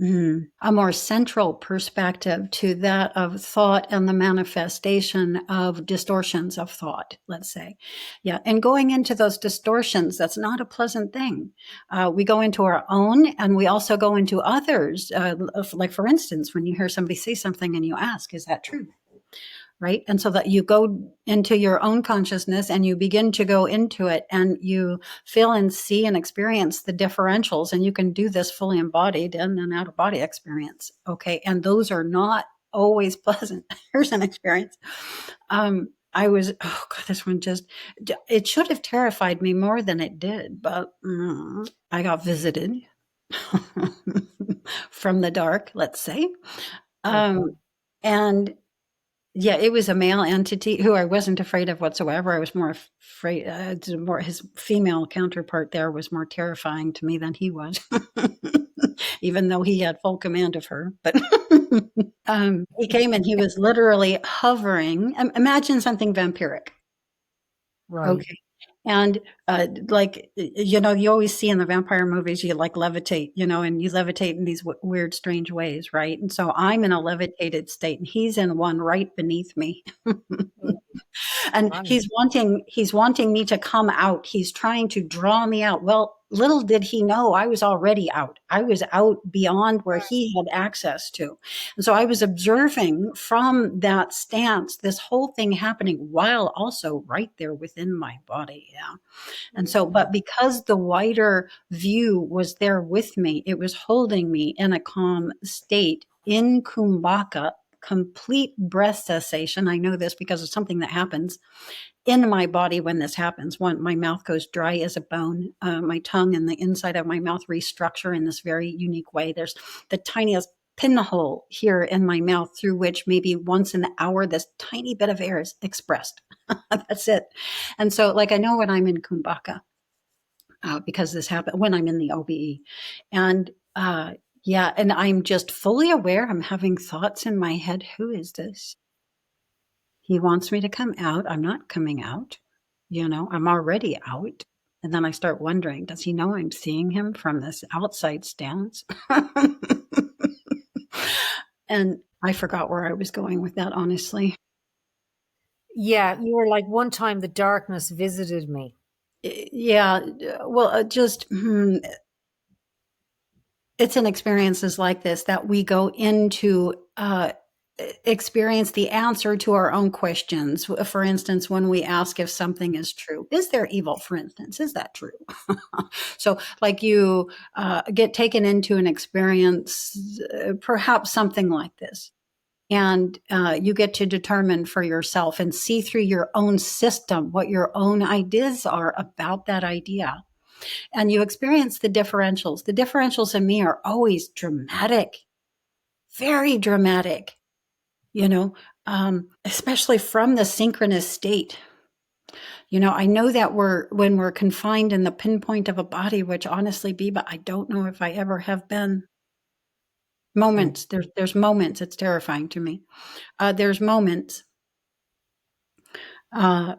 a more central perspective to that of thought and the manifestation of distortions of thought, let's say. Yeah. And going into those distortions, that's not a pleasant thing. We go into our own and we also go into others. Like, for instance, when you hear somebody say something and you ask, is that true? Right. And so that you go into your own consciousness and you begin to go into it and you feel and see and experience the differentials. And you can do this fully embodied and an out of body experience. Okay. And those are not always pleasant. Here's an experience. I was, oh God, this one just, it should have terrified me more than it did, but I got visited from the dark, let's say. Okay. And yeah, it was a male entity who I wasn't afraid of whatsoever. I was more afraid, more his female counterpart there was more terrifying to me than he was, even though he had full command of her. But he came and he was literally hovering. Imagine something vampiric. Right. Okay. And like, you know, you always see in the vampire movies, you like levitate, you know, and you levitate in these weird, strange ways, right? And so I'm in a levitated state and he's in one right beneath me. Mm. And Funny. he's wanting me to come out. He's trying to draw me out. Well, little did he know I was already out. I was out beyond where he had access to. And so I was observing from that stance this whole thing happening while also right there within my body. Yeah. And so, Mm. but because the wider view was there with me, it was holding me in a calm state in kumbhaka, complete breath cessation. I know this because of something that happens in my body when this happens. One, my mouth goes dry as a bone. My tongue and the inside of my mouth restructure in this very unique way. There's the tiniest pinhole here in my mouth through which maybe once an hour this tiny bit of air is expressed. That's it. And so, like, I know when I'm in kumbhaka, because this happened when I'm in the OBE. And yeah, and I'm just fully aware I'm having thoughts in my head. Who is this? He wants me to come out. I'm not coming out. You know, I'm already out. And then I start wondering, does he know I'm seeing him from this outside stance? And I forgot where I was going with that, honestly. Yeah, you were like, one time the darkness visited me. Yeah, well, just it's in experiences like this that we go into experience the answer to our own questions. For instance, when we ask if something is true, is there evil, for instance, is that true? So like you get taken into an experience, perhaps something like this. And you get to determine for yourself and see through your own system what your own ideas are about that idea. And you experience the differentials. The differentials in me are always dramatic, very dramatic, you know, especially from the synchronous state. I know that when we're confined in the pinpoint of a body, which honestly, Biba, I don't know if I ever have been. Mm. Moments, there's moments. It's terrifying to me. There's moments, uh,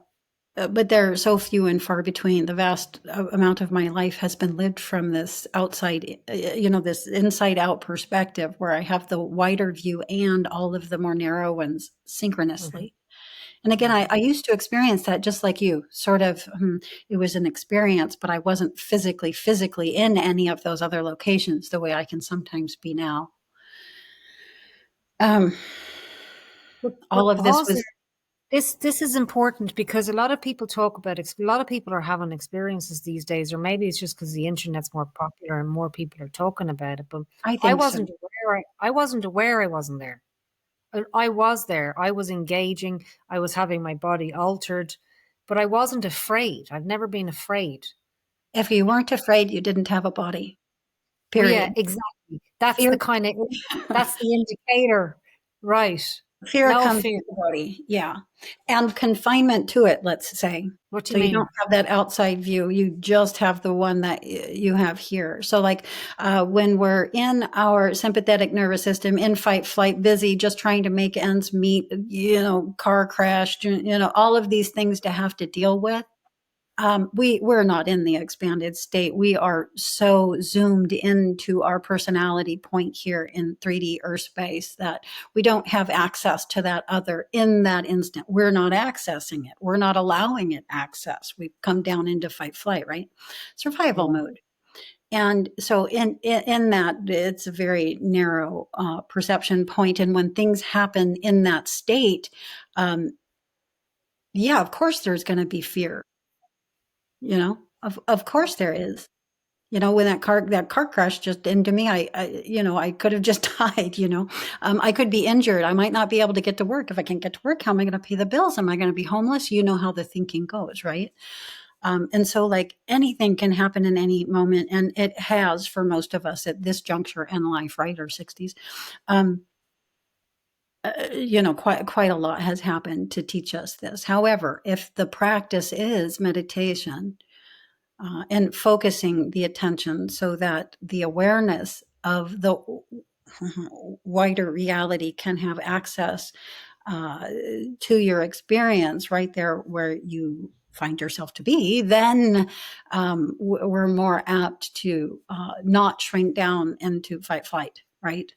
but they're so few and far between. The vast amount of my life has been lived from this outside, this inside out perspective where I have the wider view and all of the more narrow ones Mhm. synchronously. And again, I, Mhm. I used to experience that just like you, sort of. It was an experience, but I wasn't physically in any of those other locations the way I can sometimes be now. Um, But all of this pause was, there. This is important because a lot of people talk about a lot of people are having experiences these days, or maybe it's just because the internet's more popular and more people are talking about it. But I think so. I wasn't aware I wasn't there. I was there. I was engaging. I was having my body altered, but I wasn't afraid. I've never been afraid. If you weren't afraid, you didn't have a body, Well, yeah, period. exactly. Fear, That's the indicator, right? fear No comes fear. with the body. Yeah. And confinement to it, let's say. What do So you you don't mean? have that outside view. You just have the one that you have here. So like when we're in our sympathetic nervous system, in fight, flight, busy, just trying to make ends meet, car crash, all of these things to have to deal with. We're not in the expanded state. We are so zoomed into our personality point here in 3D Earth space that we don't have access to that other in that instant. We're not accessing it. We're not allowing it access. We've come down into fight flight, right? Survival Yeah, mode. And so in that, it's a very narrow perception point. And when things happen in that state, um, yeah, of course there's going to be fear. Of course there is. When that car crash just into me, I could have just died. I could be injured. I might not be able to get to work. If I can't get to work, how am I going to pay the bills? Am I going to be homeless? You know how the thinking goes, right? And so, like, anything can happen in any moment, and it has for most of us at this juncture in life, right? Our 60s. Um, quite a lot has happened to teach us this. However, if the practice is meditation, and focusing the attention so that the awareness of the wider reality can have access uh, to your experience right there where you find yourself to be, then we're more apt to not shrink down into fight flight, right?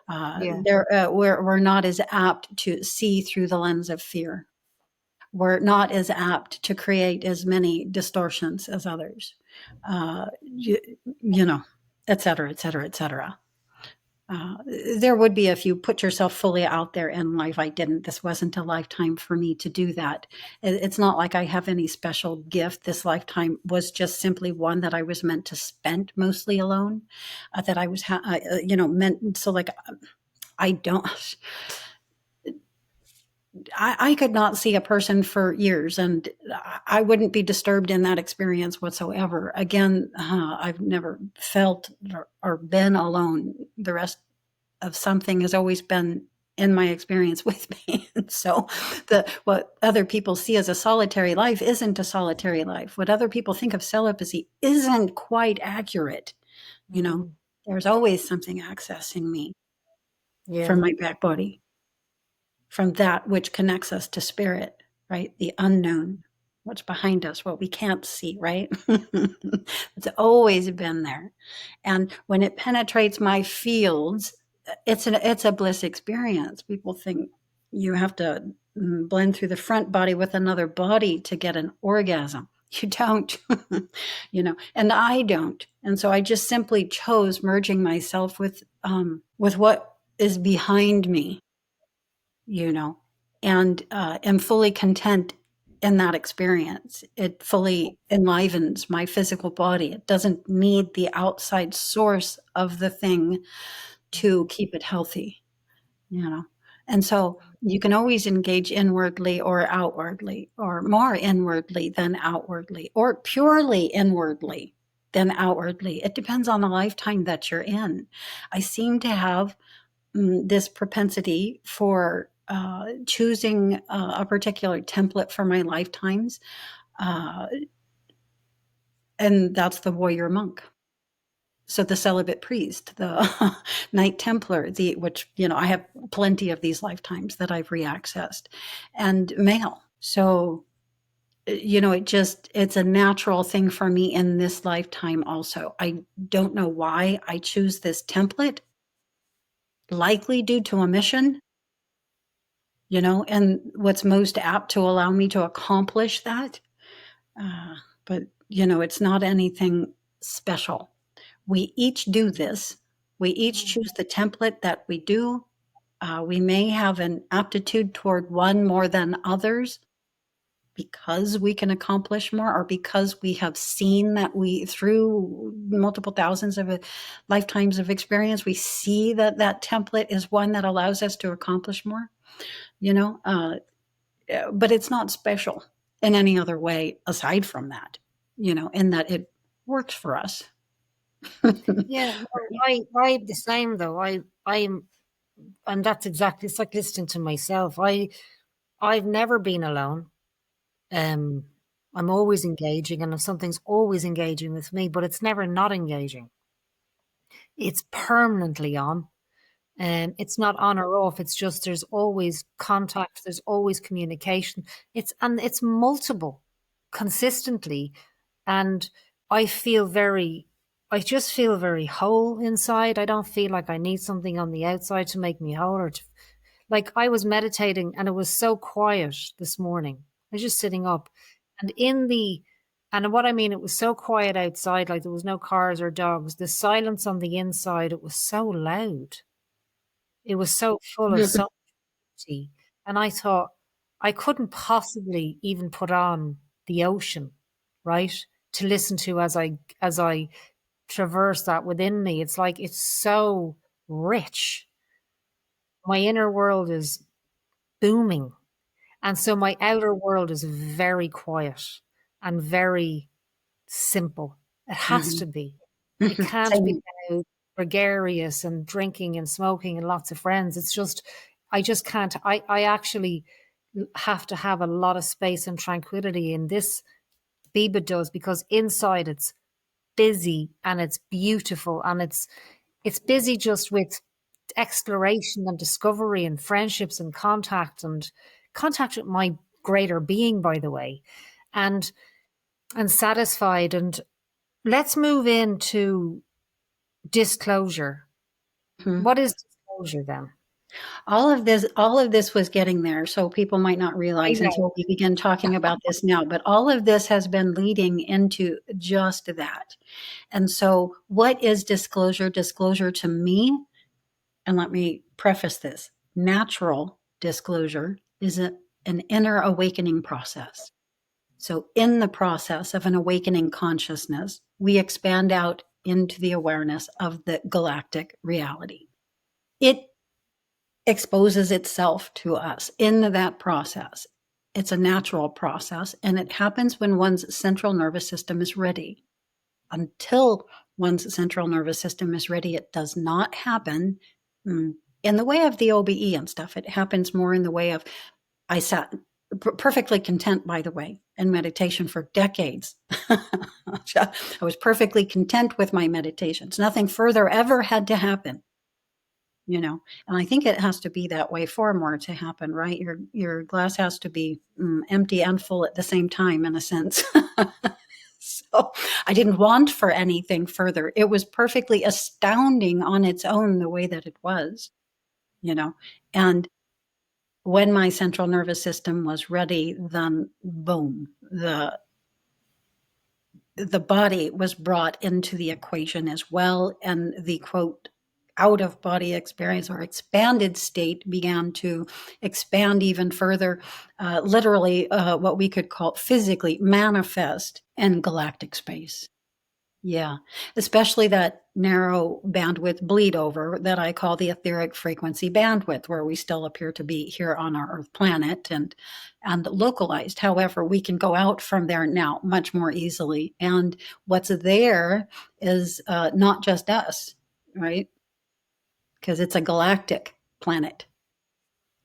yeah. We're not as apt to see through the lens of fear. We're not as apt to create as many distortions as others, you, you know, et cetera, et cetera, et cetera. Uh, there would be if you put yourself fully out there in life. I didn't. This wasn't a lifetime for me to do that. It's not like I have any special gift. This lifetime was just simply one that I was meant to spend mostly alone. That I was, meant. So like, I don't. I could not see a person for years, and I wouldn't be disturbed in that experience whatsoever. Again, I've never felt or been alone. The rest of something has always been in my experience with me. And so, what other people see as a solitary life isn't a solitary life. What other people think of celibacy isn't quite accurate. You know, Mm, there's always something accessing me yeah. from my back body, from that which connects us to spirit, right? The unknown, what's behind us, what we can't see, right? It's always been there. And when it penetrates my fields, it's a bliss experience. People think you have to blend through the front body with another body to get an orgasm. You don't, and I don't. And so I just simply chose merging myself with what is behind me, you know, and am fully content in that experience. It fully enlivens my physical body. It doesn't need the outside source of the thing to keep it healthy, you know. And so you can always engage inwardly or outwardly, or more inwardly than outwardly, or purely inwardly than outwardly. It depends on the lifetime that you're in. I seem to have this propensity for choosing a particular template for my lifetimes, uh, and that's the warrior monk. So the celibate priest, the Knight Templar, which, I have plenty of these lifetimes that I've reaccessed, and male. So, it's a natural thing for me in this lifetime also. I don't know why I choose this template, likely due to a mission, and what's most apt to allow me to accomplish that. But, it's not anything special. We each do this. We each choose the template that we do. We may have an aptitude toward one more than others because we can accomplish more, or because we have seen that through multiple thousands of lifetimes of experience, we see that that template is one that allows us to accomplish more, but it's not special in any other way aside from that, in that it works for us. Yeah, no, I'm the same though. And that's exactly, it's like listening to myself. I've never been alone. Um, I'm always engaging, and if something's always engaging with me, but it's never not engaging. It's permanently on. It's not on or off. It's just there's always contact, there's always communication. It's multiple consistently. And I feel very, I just feel very whole inside. I don't feel like I need something on the outside to make me whole, like I was meditating and it was so quiet this morning. I was just sitting up, and and what I mean, it was so quiet outside, like there was no cars or dogs. The silence on the inside, it was so loud. It was so full of sovereignty. And I thought I couldn't possibly even put on the ocean, right? To listen to as I traverse that within me. It's like it's so rich. My inner world is booming. And so my outer world is very quiet and very simple. It has to Mhm. be. It can't be Same. gregarious and drinking and smoking and lots of friends. It's just, I just can't. I actually have to have a lot of space and tranquility in this. Biba does, because inside it's busy and it's beautiful, and it's busy just with exploration and discovery and friendships and contact with my greater being, by the way, and satisfied. And let's move into disclosure. Mhm. What is disclosure then? All of this was getting there, so people might not I realize know. until we begin talking about this now, but all of this has been leading into just that. And so what is disclosure? Disclosure to me, and let me preface this, natural disclosure is an inner awakening process. So in the process of an awakening consciousness, we expand out into the awareness of the galactic reality. It exposes itself to us in that process. It's a natural process, and it happens when one's central nervous system is ready. Until one's central nervous system is ready, it does not happen in the way of the OBE and stuff. It happens more in the way of, I sat perfectly content, by the way, in meditation for decades. I was perfectly content with my meditations. Nothing further ever had to happen. And I think it has to be that way for more to happen, right? Your glass has to be empty and full at the same time, in a sense. So I didn't want for anything further. It was perfectly astounding on its own the way that it was, you know. And when my central nervous system was ready, then boom, the body was brought into the equation as well, and the quote out of body experience or expanded state began to expand even further, literally what we could call physically manifest in galactic space. Yeah, especially that narrow bandwidth bleed over that I call the etheric frequency bandwidth, where we still appear to be here on our Earth planet and localized. However, we can go out from there now much more easily. And what's there is not just us, right? Because it's a galactic planet.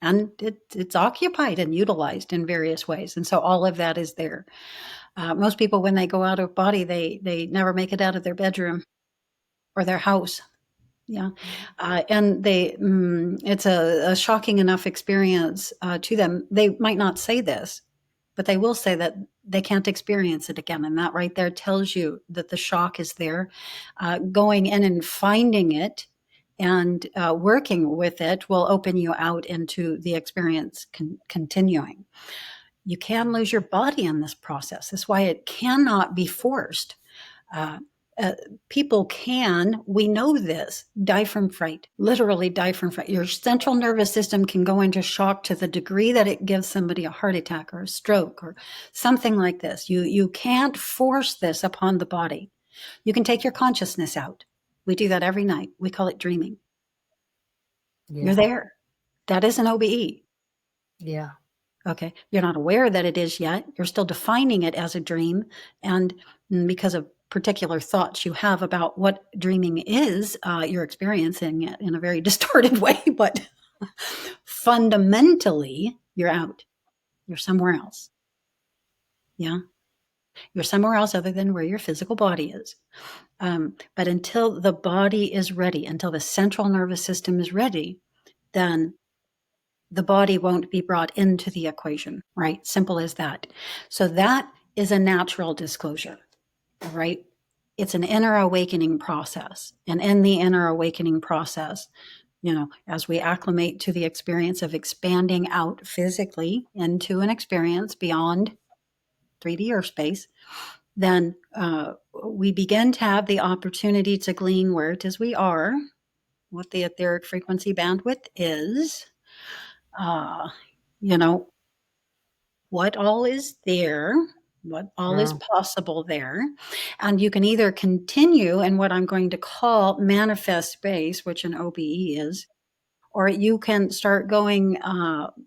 And it's occupied and utilized in various ways. And so all of that is there. Most people, when they go out of body, they never make it out of their bedroom or their house. Yeah. And it's a shocking enough experience to them. They might not say this, but they will say that they can't experience it again. And that right there tells you that the shock is there. Going in and finding it and working with it will open you out into the experience continuing. You can lose your body in this process. That's why it cannot be forced. Uh, uh, People can, we know this, die from fright, literally die from fright. Your central nervous system can go into shock to the degree that it gives somebody a heart attack or a stroke or something like this. You can't force this upon the body. You can take your consciousness out. We do that every night. We call it dreaming. You're Yeah. there. That is an OBE. Yeah. Okay. You're not aware that it is yet. You're still defining it as a dream. And because of particular thoughts you have about what dreaming is, you're experiencing it in a very distorted way. But fundamentally, you're out. You're somewhere else. Yeah. You're somewhere else other than where your physical body is. But until the body is ready, until the central nervous system is ready, then the body won't be brought into the equation, right? Simple as that. So that is a natural disclosure, right? It's an inner awakening process. And in the inner awakening process, as we acclimate to the experience of expanding out physically into an experience beyond 3D or space, then we begin to have the opportunity to glean where it is we are, what the etheric frequency bandwidth is, uh, you know, what all is there, what all is Yeah. possible there. And you can either continue in what I'm going to call manifest space, which an OBE is, or you can start going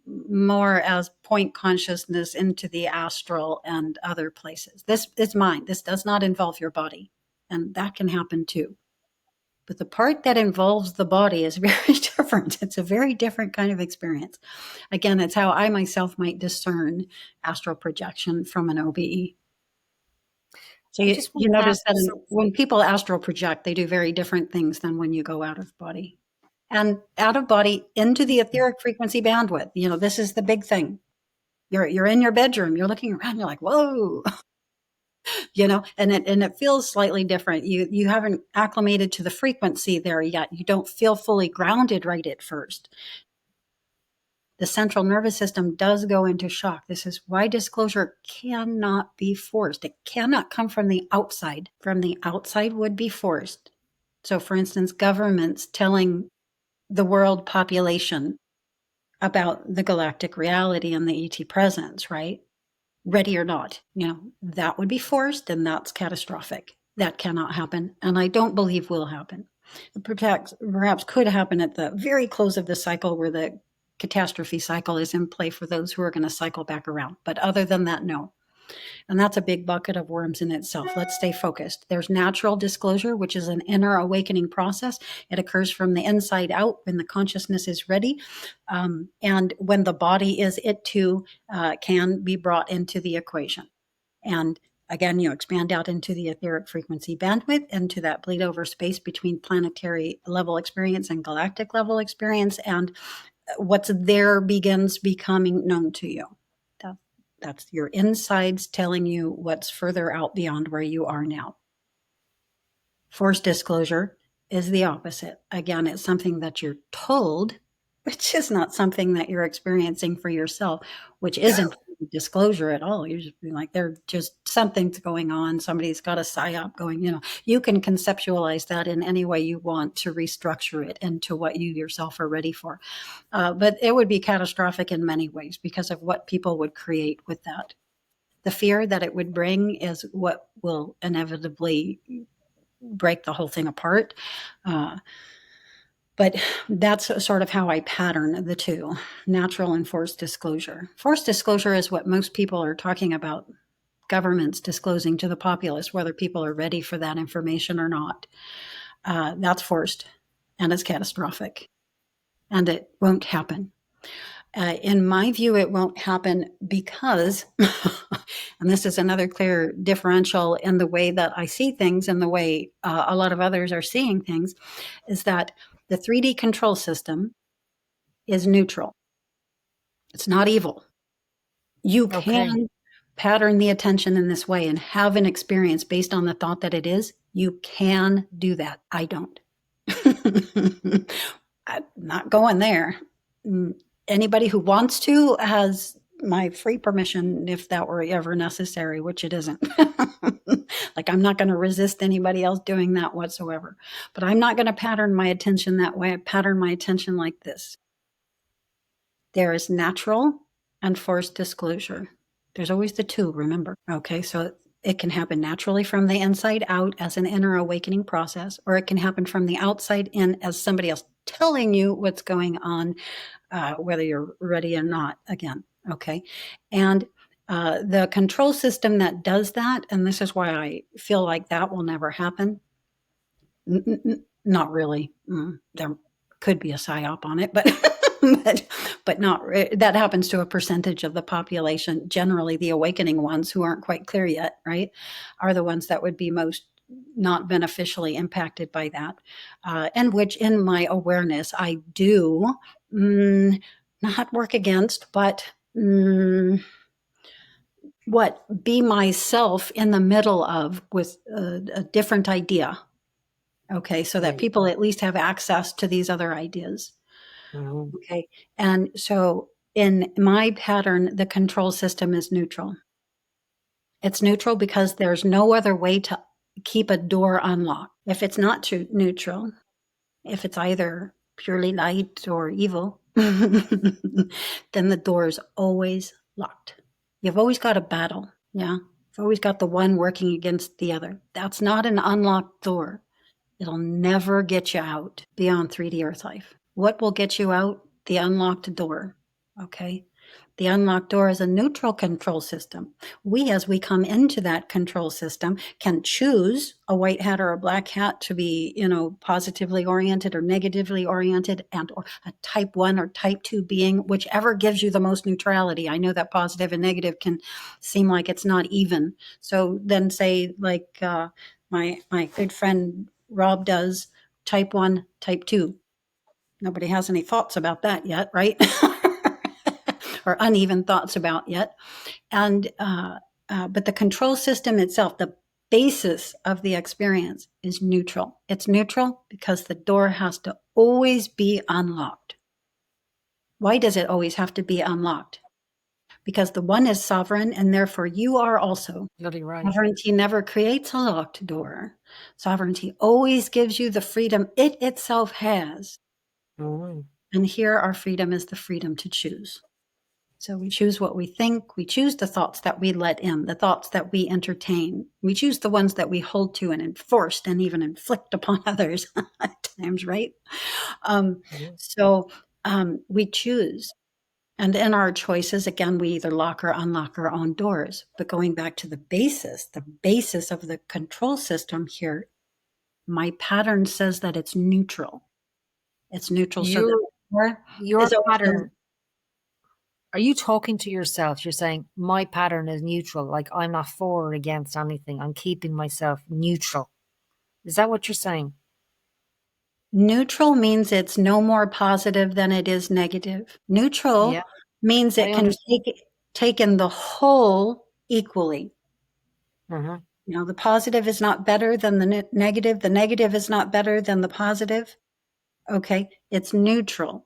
more as point consciousness into the astral and other places. This is mine. This does not involve your body. And that can happen too. But the part that involves the body is very different. It's a very different kind of experience. Again, it's how I myself might discern astral projection from an OBE. So I you, just want you to ask notice that something. when people astral project, they do very different things than when you go out of body. And out of body into the etheric frequency bandwidth. This is the big thing. You're in your bedroom, you're looking around, you're like, whoa, and it feels slightly different. You haven't acclimated to the frequency there yet. You don't feel fully grounded right at first. The central nervous system does go into shock. This is why disclosure cannot be forced. It cannot come from the outside. From the outside would be forced. So, for instance, governments telling the world population about the galactic reality and the ET presence, right? Ready or not, that would be forced, and that's catastrophic. That cannot happen, and I don't believe will happen. It perhaps could happen at the very close of the cycle where the catastrophe cycle is in play for those who are going to cycle back around. But other than that, no. And that's a big bucket of worms in itself. Let's stay focused. There's natural disclosure, which is an inner awakening process. It occurs from the inside out when the consciousness is ready. And when the body is, it too can be brought into the equation. And again, you expand out into the etheric frequency bandwidth, into that bleed over space between planetary level experience and galactic level experience. And what's there begins becoming known to you. That's your insides telling you what's further out beyond where you are now. Forced disclosure is the opposite. Again, it's something that you're told, which is not something that you're experiencing for yourself, which isn't disclosure at all. You're just like, there's just something's going on. Somebody's got a psyop going, you can conceptualize that in any way you want to restructure it into what you yourself are ready for. But it would be catastrophic in many ways because of what people would create with that. The fear that it would bring is what will inevitably break the whole thing apart. Uh, but that's sort of how I pattern the two, natural and forced disclosure. Forced disclosure is what most people are talking about, governments disclosing to the populace whether people are ready for that information or not. That's forced, and it's catastrophic, and it won't happen. In my view, it won't happen because, and this is another clear differential in the way that I see things and the way a lot of others are seeing things, is that the 3D control system is neutral. It's not evil. You Okay. can pattern the attention in this way and have an experience based on the thought that it is. You can do that. I don't. I'm not going there. Anybody who wants to has my free permission if that were ever necessary, which it isn't. Like, I'm not going to resist anybody else doing that whatsoever. But I'm not going to pattern my attention that way. I pattern my attention like this. There is natural and forced disclosure. There's always the two, remember. Okay, so it can happen naturally from the inside out as an inner awakening process, or it can happen from the outside in as somebody else telling you what's going on, whether you're ready or not, again. Okay, and the control system that does that, and this is why I feel like that will never happen. Not really. There could be a psyop on it, but but not. That happens to a percentage of the population. Generally, the awakening ones who aren't quite clear yet, right, are the ones that would be most not beneficially impacted by that, and which, in my awareness, I do not work against, but be myself in the middle of with a different idea. Okay, so that Right. people at least have access to these other ideas. Mhm. Okay, and so in my pattern, the control system is neutral. It's neutral because there's no other way to keep a door unlocked. If it's not neutral, if it's either purely light or evil, then the door is always locked. You've always got a battle. Yeah. You've always got the one working against the other. That's not an unlocked door. It'll never get you out beyond 3D Earth life. What will get you out? The unlocked door. Okay. The unlocked door is a neutral control system. We, as we come into that control system, can choose a white hat or a black hat to be, positively oriented or negatively oriented, and or a type 1 or type 2 being, whichever gives you the most neutrality. I know that positive and negative can seem like it's not even. So then say, like my good friend Rob does, type 1, type 2. Nobody has any thoughts about that yet, right? Or uneven thoughts about yet. And but the control system itself, the basis of the experience, is neutral. It's neutral because the door has to always be unlocked. Why does it always have to be unlocked? Because the one is sovereign, and therefore you are also. Bloody right. Sovereignty never creates a locked door. Sovereignty always gives you the freedom it itself has. Mhm. And here our freedom is the freedom to choose. So we choose what we think. We choose the thoughts that we let in, the thoughts that we entertain. We choose the ones that we hold to and enforce and even inflict upon others at times, right? Um, Mhm. so we choose. And in our choices, again, we either lock or unlock our own doors. But going back to the basis of the control system here, my pattern says that it's neutral. It's neutral so that Your the door your is always pattern, are you talking to yourself? You're saying my pattern is neutral, like I'm not for or against anything. I'm keeping myself neutral. Is that what you're saying? neutral means it's no more positive than it is negative. Yeah, Neutral means I it can understand. take in the whole equally. Hmm. The positive is not better than the negative. The negative is not better than the positive. Okay, it's neutral.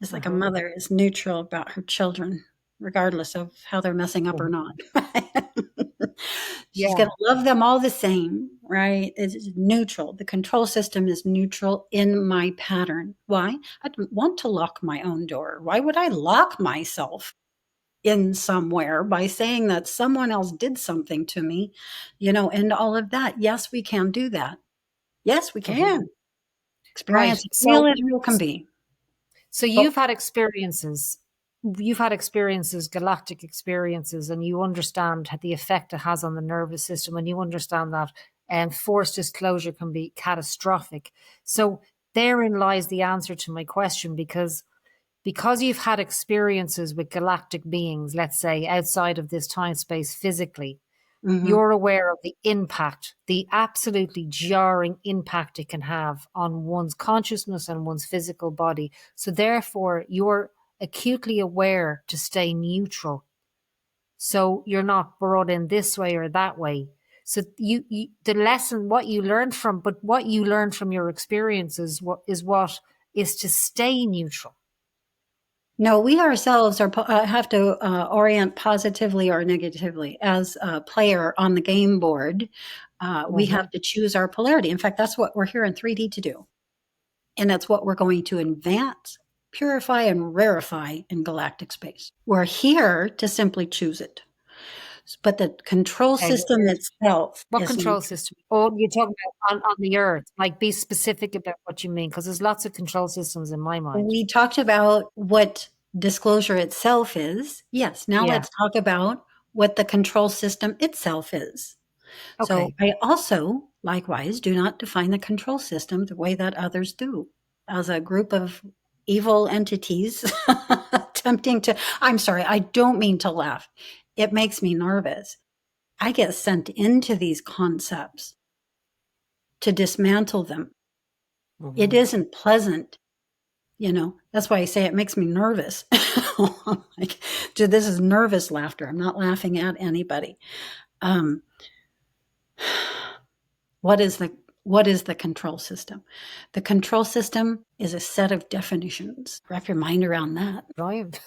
Just like a Hmm. mother is neutral about her children, regardless of how they're messing up or Hmm. not. She's Yeah. going to love them all the same, right? It's neutral. The control system is neutral in my pattern. Why? I don't want to lock my own door. Why would I lock myself? in somewhere by saying that someone else did something to me, and all of that. Yes, we can do that. Yes, we Mhm. can. Experience Right. as real as real can be. So But you've had experiences. You've had experiences, galactic experiences, and you understand the effect it has on the nervous system, and you understand that forced disclosure can be catastrophic. So therein lies the answer to my question, because you've had experiences with galactic beings, let's say outside of this time space physically, mhm. you're aware of the impact, the absolutely jarring impact it can have on one's consciousness and one's physical body. So therefore, you're acutely aware to stay neutral. So you're not brought in this way or that way. So the lesson, what you learned from your experiences, what is to stay neutral. No, we ourselves have to orient positively or negatively. As a player on the game board, we Mm-hmm. have to choose our polarity. In fact, that's what we're here in 3D to do. And that's what we're going to advance, purify, and rarefy in galactic space. We're here to simply choose it. But the control Okay. system itself What is control neutral. system? Oh, you're talking about on the earth. Like, be specific about what you mean, because there's lots of control systems in my mind. We talked about what disclosure itself is. Yes, now Yeah. let's talk about what the control system itself is. So Okay. I also, likewise, do not define the control system the way that others do, as a group of evil entities attempting to. I'm sorry, I don't mean to laugh. It makes me nervous. I get sent into these concepts to dismantle them. It Mm-hmm. isn't pleasant. That's why I say it makes me nervous. Like, dude, this is nervous laughter. I'm not laughing at anybody. Um, what is the control system? The control system is a set of definitions. Wrap your mind around that. Right.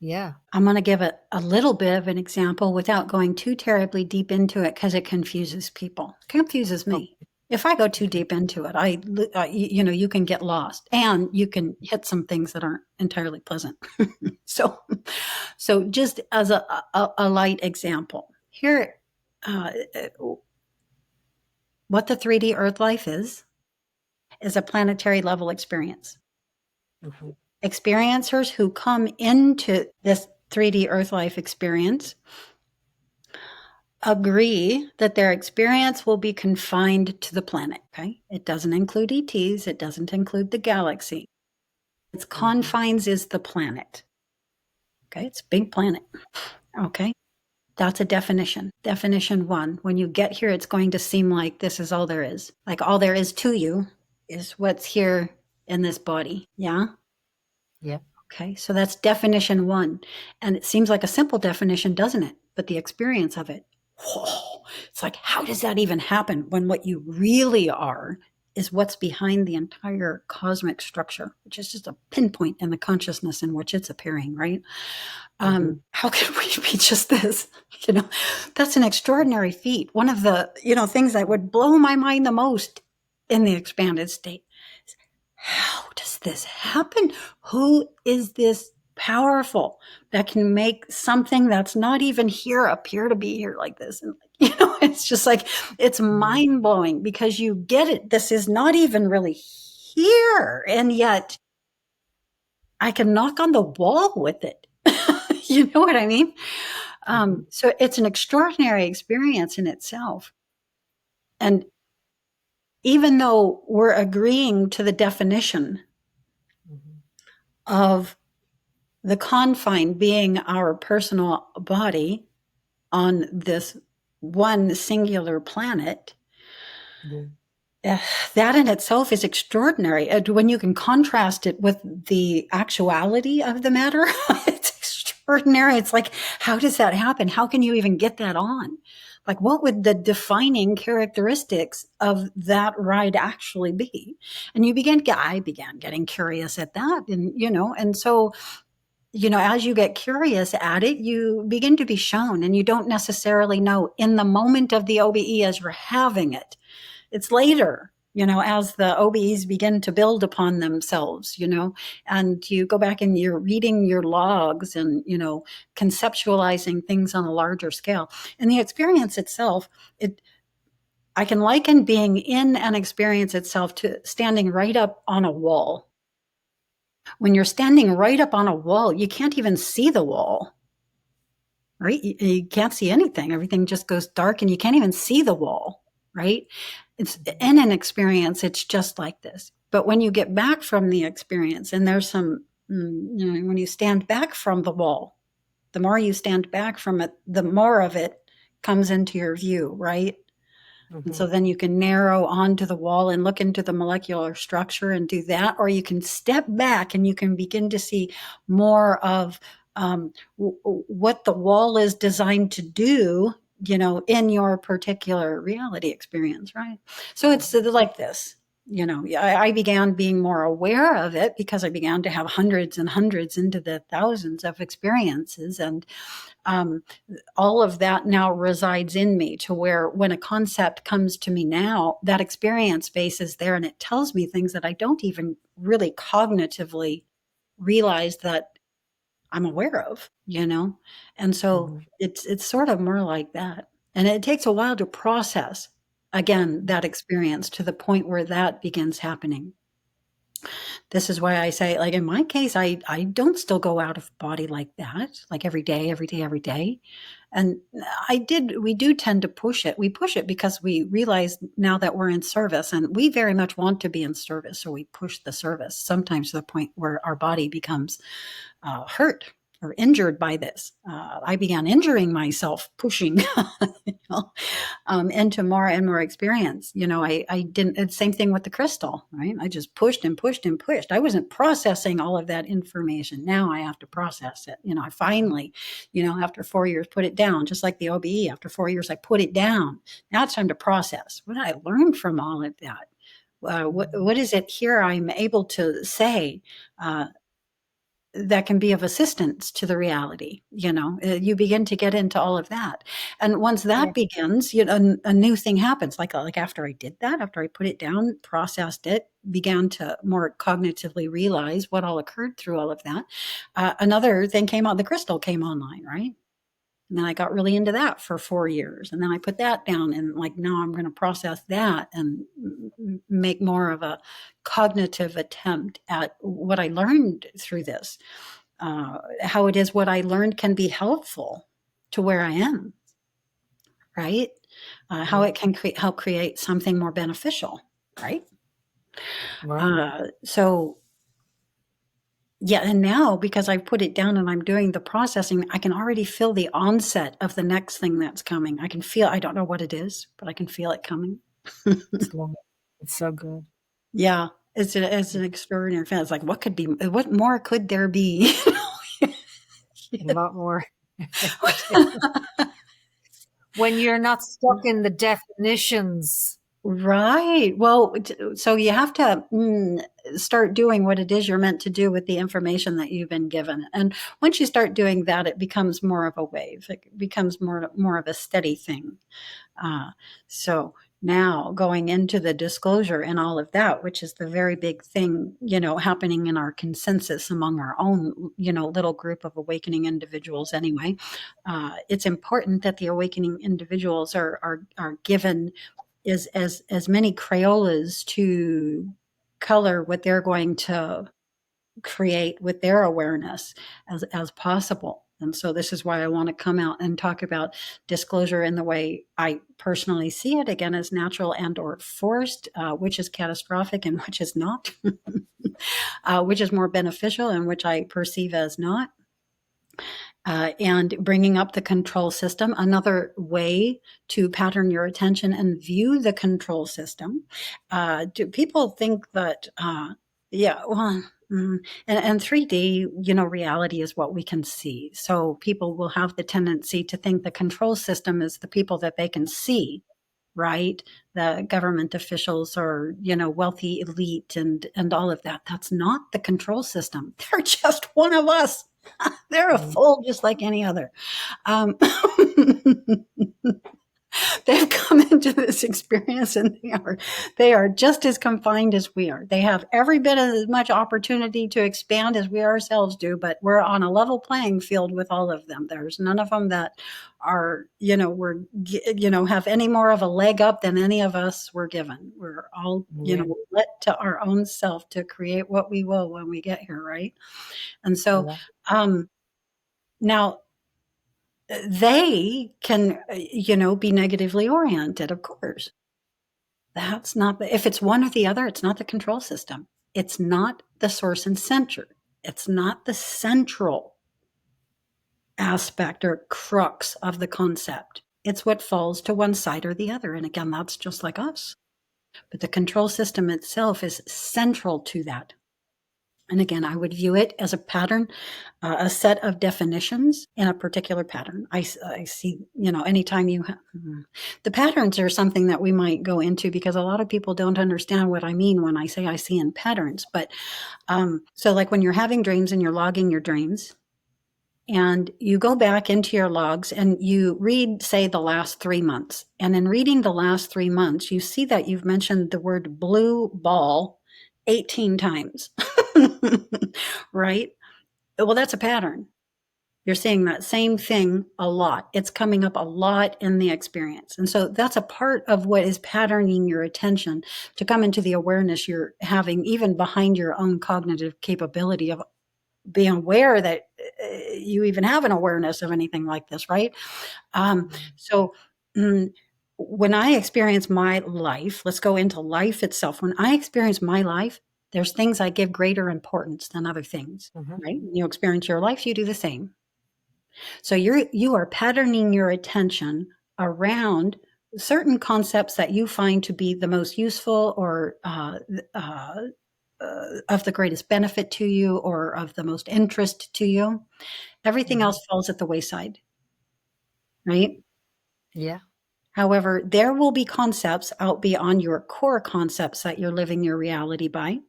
Yeah. I'm going to give it a little bit of an example without going too terribly deep into it because it confuses people. It confuses Oh, me. If I go too okay. deep into it, you can get lost and you can hit some things that aren't entirely pleasant. So, so just as a light example, here, uh, what the 3D Earth life is a planetary level experience. Mm-hmm. Experiencers who come into this 3D Earth life experience agree that their experience will be confined to the planet. Okay. It doesn't include ETs. It doesn't include the galaxy. Its Mm-hmm. confines is the planet. Okay. It's a big planet. Okay. That's a definition. Definition one. When you get here, it's going to seem like this is all there is. Like all there is to you is what's here in this body. Yeah. Yeah. Okay. So that's definition one. And it seems like a simple definition, doesn't it? But the experience of it, whoa, it's like, how does that even happen when what you really are is what's behind the entire cosmic structure, which is just a pinpoint in the consciousness in which it's appearing, right? Mm-hmm. How can we be just this? You know, that's an extraordinary feat. One of the, things that would blow my mind the most in the expanded state is, how does this happen? Who is this powerful that can make something that's not even here appear to be here like this? And, it's just like, it's Mm-hmm. mind blowing because you get it. This is not even really here. And yet I can knock on the wall with it. You know what I mean? Mm-hmm. So it's an extraordinary experience in itself. And even though we're agreeing to the definition Mm-hmm. of the confine being our personal body on this one singular planet, Yeah. uh, that in itself is extraordinary. When you can contrast it with the actuality of the matter, it's extraordinary. It's like, how does that happen? How can you even get that on? Like, what would the defining characteristics of that ride actually be? And I began getting curious at that. And so, as you get curious at it, you begin to be shown, and you don't necessarily know in the moment of the OBE as you're having it. It's later. as the OBEs begin to build upon themselves, and you go back and you're reading your logs and, conceptualizing things on a larger scale. And the experience itself, I can liken being in an experience itself to standing right up on a wall. When you're standing right up on a wall, you can't even see the wall, right? You can't see anything. Everything just goes dark and you can't even see the wall, right? It's in an experience, it's just like this. But when you get back from the experience, and there's some, when you stand back from the wall, the more you stand back from it, the more of it comes into your view, right? And so then you can narrow onto the wall and look into the molecular structure and do that, or you can step back and you can begin to see more of what the wall is designed to do, in your particular reality experience, right? So it's like this. I began being more aware of it because I began to have hundreds and hundreds into the thousands of experiences. And all of that now resides in me, to where when a concept comes to me now, that experience base is there and it tells me things that I don't even really cognitively realize that I'm aware of, And so it's sort of more like that. And it takes a while to process, again, that experience to the point where that begins happening. This is why I say, like in my case, I don't still go out of body like that, like every day, every day, every day. And we do tend to push it. We push it because we realize now that we're in service, and we very much want to be in service. So we push the service, sometimes to the point where our body becomes hurt or injured by this. I began injuring myself, pushing, into more and more experience. I didn't, it's same thing with the crystal, right? I just pushed and pushed and pushed. I wasn't processing all of that information. Now I have to process it. I finally, after 4 years, put it down, just like the OBE. After 4 years, I put it down. Now it's time to process. What did I learn from all of that? What is it here I'm able to say that can be of assistance to the reality? You begin to get into all of that. And once that begins, a new thing happens. Like after I did that, after I put it down, processed it, began to more cognitively realize what all occurred through all of that. Another thing came on, the crystal came online, right? And then I got really into that for 4 years. And then I put that down and now I'm going to process that and make more of a cognitive attempt at what I learned through this. How it is what I learned can be helpful to where I am, right? How it can help create something more beneficial, right? So yeah, and now because I've put it down and I'm doing the processing, I can already feel the onset of the next thing that's coming. I don't know what it is, but I can feel it coming. It's so good. Yeah, it's an extraordinary feeling. It's like, what more could there be? A lot more. When you're not stuck in the definitions. Right. Well, so you have to start doing what it is you're meant to do with the information that you've been given. And once you start doing that, it becomes more of a wave. It becomes more of a steady thing. So now going into the disclosure and all of that, which is the very big thing, happening in our consensus among our own, little group of awakening individuals anyway. It's important that the awakening individuals are given as many Crayolas to color what they're going to create with their awareness as possible. And so this is why I want to come out and talk about disclosure in the way I personally see it, again, as natural and or forced, which is catastrophic and which is not, which is more beneficial and which I perceive as not. And bringing up the control system, another way to pattern your attention and view the control system. Do people think that, and 3D, reality is what we can see. So people will have the tendency to think the control system is the people that they can see, right? The government officials or, wealthy elite and all of that. That's not the control system. They're just one of us. They're a fool just like any other. They've come into this experience and they are just as confined as we are. They have every bit as much opportunity to expand as we ourselves do, but we're on a level playing field with all of them. There's none of them that are, have any more of a leg up than any of us were given. We're all, Yeah. let to our own self to create what we will when we get here, right? And so, Yeah. um, now they can, be negatively oriented, of course. That's not, if it's one or the other, it's not the control system. It's not the source and center. It's not the central aspect or crux of the concept. It's what falls to one side or the other. And again, that's just like us. But the control system itself is central to that. And again, I would view it as a pattern, a set of definitions in a particular pattern. I see, anytime the patterns are something that we might go into because a lot of people don't understand what I mean when I say I see in patterns. But so like when you're having dreams and you're logging your dreams, and you go back into your logs and you read, say, the last 3 months. And in reading the last 3 months, you see that you've mentioned the word blue ball 18 times, right? Well, that's a pattern. You're seeing that same thing a lot. It's coming up a lot in the experience. And so that's a part of what is patterning your attention to come into the awareness you're having, even behind your own cognitive capability of being aware that you even have an awareness of anything like this, right? So when I experience my life, let's go into life itself. When I experience my life, there's things I give greater importance than other things, right? When you experience your life, you do the same. So you are patterning your attention around certain concepts that you find to be the most useful or of the greatest benefit to you or of the most interest to you. Everything else falls at the wayside, right? Yeah. However, there will be concepts out beyond your core concepts that you're living your reality by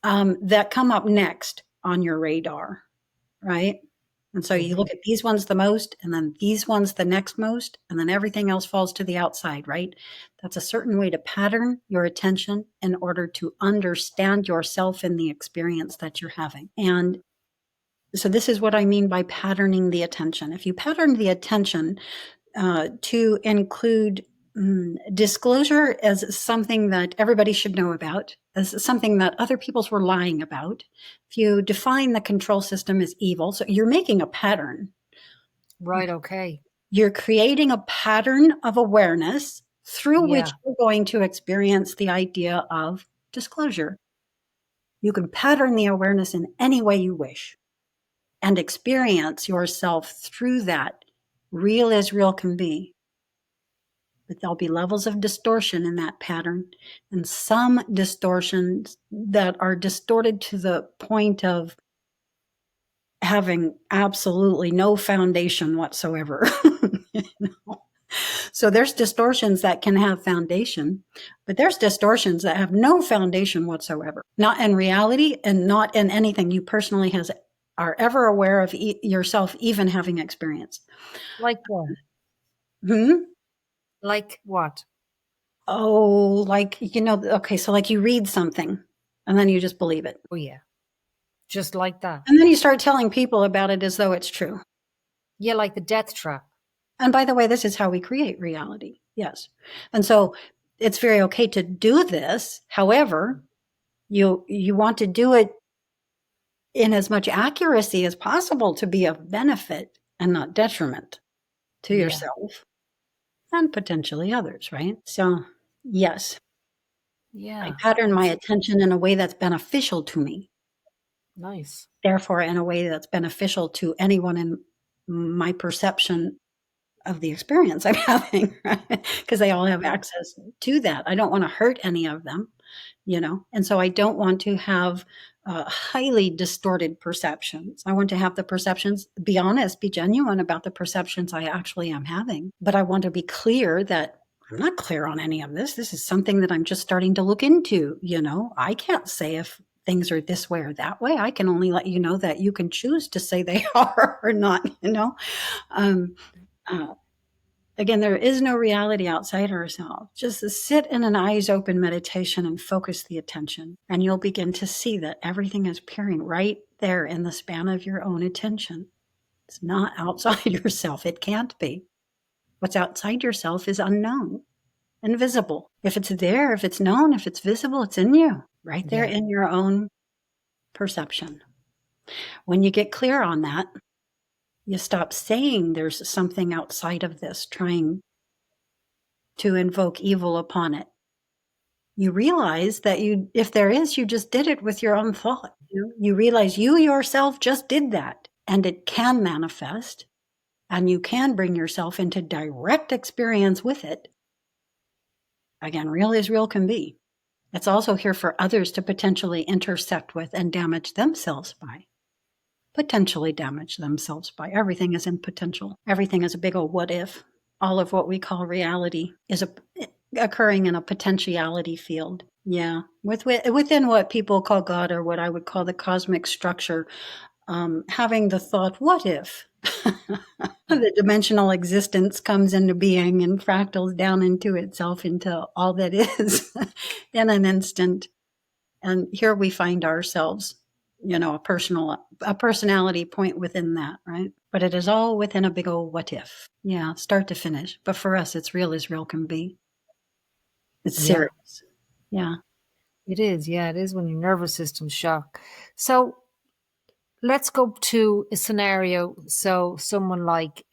that come up next on your radar, right? And so you look at these ones the most, and then these ones the next most, and then everything else falls to the outside, right? That's a certain way to pattern your attention in order to understand yourself in the experience that you're having. And so this is what I mean by patterning the attention. If you pattern the attention to include disclosure as something that everybody should know about, as something that other peoples were lying about. If you define the control system as evil, so you're making a pattern. Right. Okay. You're creating a pattern of awareness through which Yeah. you're going to experience the idea of disclosure. You can pattern the awareness in any way you wish and experience yourself through that, real as real can be. But there'll be levels of distortion in that pattern, and some distortions that are distorted to the point of having absolutely no foundation whatsoever. You know? So there's distortions that can have foundation, but there's distortions that have no foundation whatsoever, not in reality and not in anything you personally are ever aware of yourself even having experienced. Like what? Hmm? Like what? Oh, like, okay, so like you read something and then you just believe it. Oh, yeah. Just like that. And then you start telling people about it as though it's true. Yeah, like the death trap. And by the way, this is how we create reality. Yes. And so it's very okay to do this. However, you want to do it in as much accuracy as possible to be of benefit and not detriment to Yeah. yourself and potentially others, right? So, yes, I Yeah. pattern my attention in a way that's beneficial to me. Nice. Therefore, in a way that's beneficial to anyone in my perception of the experience I'm having, right? Because they all have access to that. I don't want to hurt any of them, and so I don't want to have highly distorted perceptions. I want to have the perceptions, be honest, be genuine about the perceptions I actually am having. But I want to be clear that I'm not clear on any of this. This is something that I'm just starting to look into. I can't say if things are this way or that way. I can only let you know that you can choose to say they are or not, um, uh, Again, there is no reality outside ourselves. Just sit in an eyes open meditation and focus the attention, and you'll begin to see that everything is appearing right there in the span of your own attention. It's not outside yourself. It can't be. What's outside yourself is unknown, invisible. If it's there, if it's known, if it's visible, it's in you, right there in your own perception. When you get clear on that, you stop saying there's something outside of this trying to invoke evil upon it. You realize that if there is, you just did it with your own thought. You realize you yourself just did that, and it can manifest, and you can bring yourself into direct experience with it. Again, real as real can be. It's also here for others to potentially intersect with and damage themselves by. Potentially damage themselves by. Everything is in potential. Everything is a big old what if. All of what we call reality is occurring in a potentiality field. Yeah, within what people call God, or what I would call the cosmic structure, having the thought, what if? The dimensional existence comes into being and fractals down into itself, into all that is in an instant. And here we find ourselves, a personality point within that, right? But it is all within a big old what if. Yeah, start to finish. But for us, it's real as real can be. It's serious. Yeah. It is. Yeah, it is when your nervous system's shocked. So let's go to a scenario. So someone like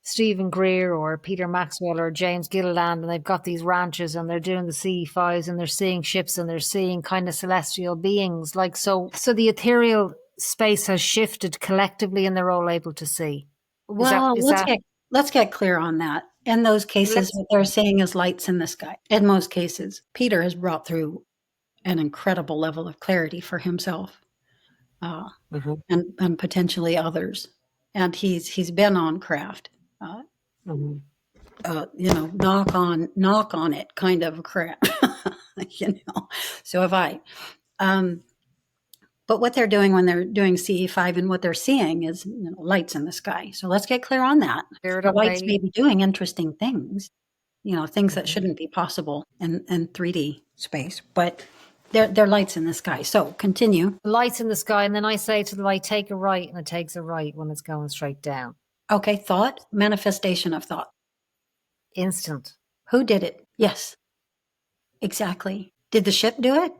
Stephen Greer or Peter Maxwell or James Gilliland, and they've got these ranches and they're doing the CE5s and they're seeing ships and they're seeing kind of celestial beings. Like, so the ethereal space has shifted collectively and they're all able to see. Well, let's get clear on that. In those cases, what they're seeing is lights in the sky. In most cases, Peter has brought through an incredible level of clarity for himself, and potentially others. And he's been on craft, knock on it kind of craft, So have I. But what they're doing when they're doing CE5 and what they're seeing is lights in the sky. So let's get clear on that. The lights may be doing interesting things, things that shouldn't be possible in 3D space, but they're lights in the sky. So continue. Lights in the sky, and then I say to the light, take a right, and it takes a right when it's going straight down. Okay, thought, manifestation of thought. Instant. Who did it? Yes. Exactly. Did the ship do it?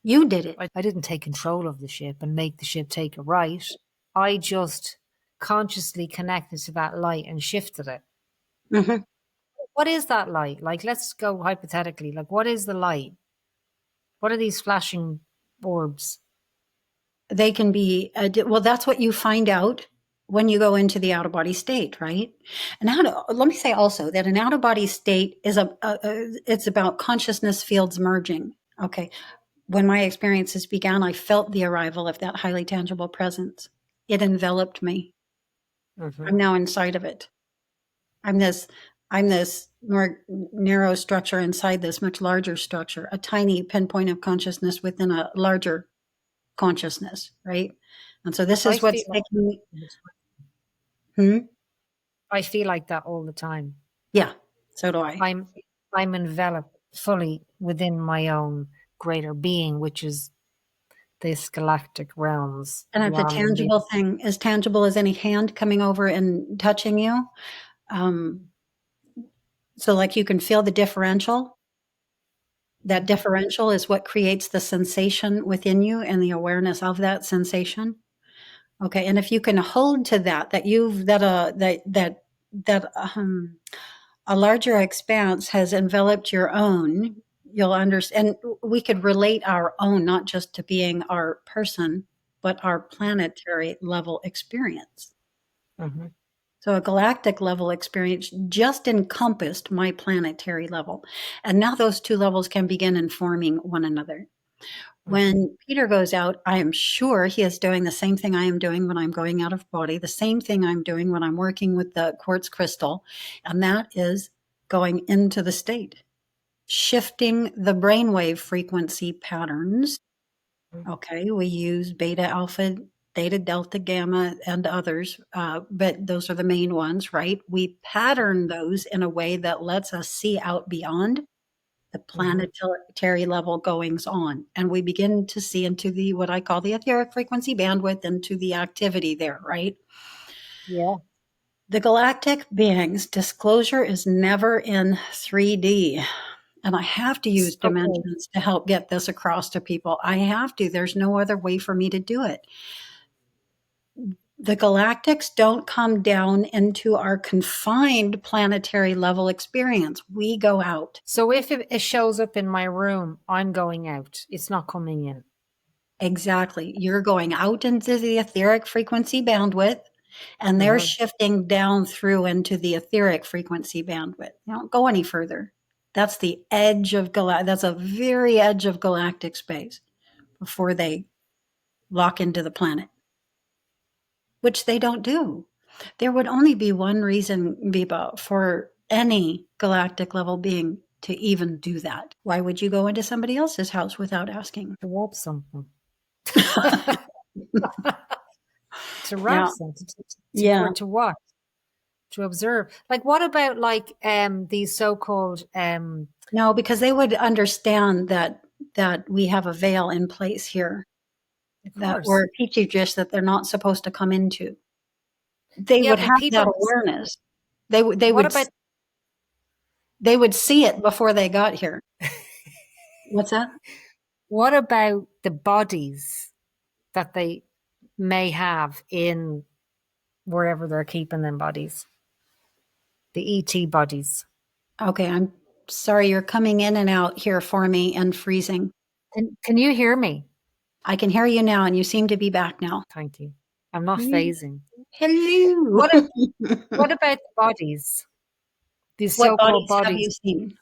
You did it. I didn't take control of the ship and make the ship take a right. I just consciously connected to that light and shifted it. Mm-hmm. What is that light? Like, let's go hypothetically. Like, what is the light? What are these flashing orbs? They can be, well, that's what you find out when you go into the out-of-body state, right? And let me say also that an out-of-body state is it's about consciousness fields merging. Okay. When my experiences began, I felt the arrival of that highly tangible presence. It enveloped me. Mm-hmm. I'm now inside of it. I'm this more narrow structure inside this much larger structure, a tiny pinpoint of consciousness within a larger consciousness, right? And so this is what's taking me. I feel like that all the time. Yeah, so do I. I'm enveloped fully within my own greater being, which is this galactic realms. And it's a tangible thing, as tangible as any hand coming over and touching you. So like you can feel the differential. That differential is what creates the sensation within you and the awareness of that sensation. Okay, and if you can hold to that a larger expanse has enveloped your own, you'll understand. And we could relate our own not just to being our person, but our planetary level experience. Mm-hmm. So a galactic level experience just encompassed my planetary level. And now those two levels can begin informing one another. When Peter goes out, I am sure he is doing the same thing I am doing when I'm going out of body, the same thing I'm doing when I'm working with the quartz crystal, and that is going into the state, shifting the brainwave frequency patterns. Okay, we use beta, alpha, theta, delta, gamma, and others, but those are the main ones, right? We pattern those in a way that lets us see out beyond the planetary level goings on. And we begin to see into the what I call the etheric frequency bandwidth, into the activity there, right? Yeah. The galactic beings, disclosure is never in 3D. And I have to use Okay. dimensions to help get this across to people. I have to. There's no other way for me to do it. The galactics don't come down into our confined planetary level experience. We go out. So if it shows up in my room, I'm going out. It's not coming in. Exactly. You're going out into the etheric frequency bandwidth, and they're shifting down through into the etheric frequency bandwidth. You don't go any further. That's the edge of that's a very edge of galactic space before they lock into the planet, which they don't do. There would only be one reason, Biba, for any galactic level being to even do that. Why would you go into somebody else's house without asking? To rob something. To rob Yeah. something. Yeah. To what? To observe. Like, what about like these so-called No, because they would understand that we have a veil in place here, of that course. or a petri dish that they're not supposed to come into. They Yeah, would but have that people, awareness. what about They would see it before they got here. What's that? the bodies that they may have in wherever they're keeping them bodies? The ET bodies. Okay, I'm sorry, you're coming in and out here for me and freezing. Can you hear me? I can hear you now, and you seem to be back now. Thank you. I'm not phasing. Hello. What what about the bodies? These What so-called bodies have you bodies. seen?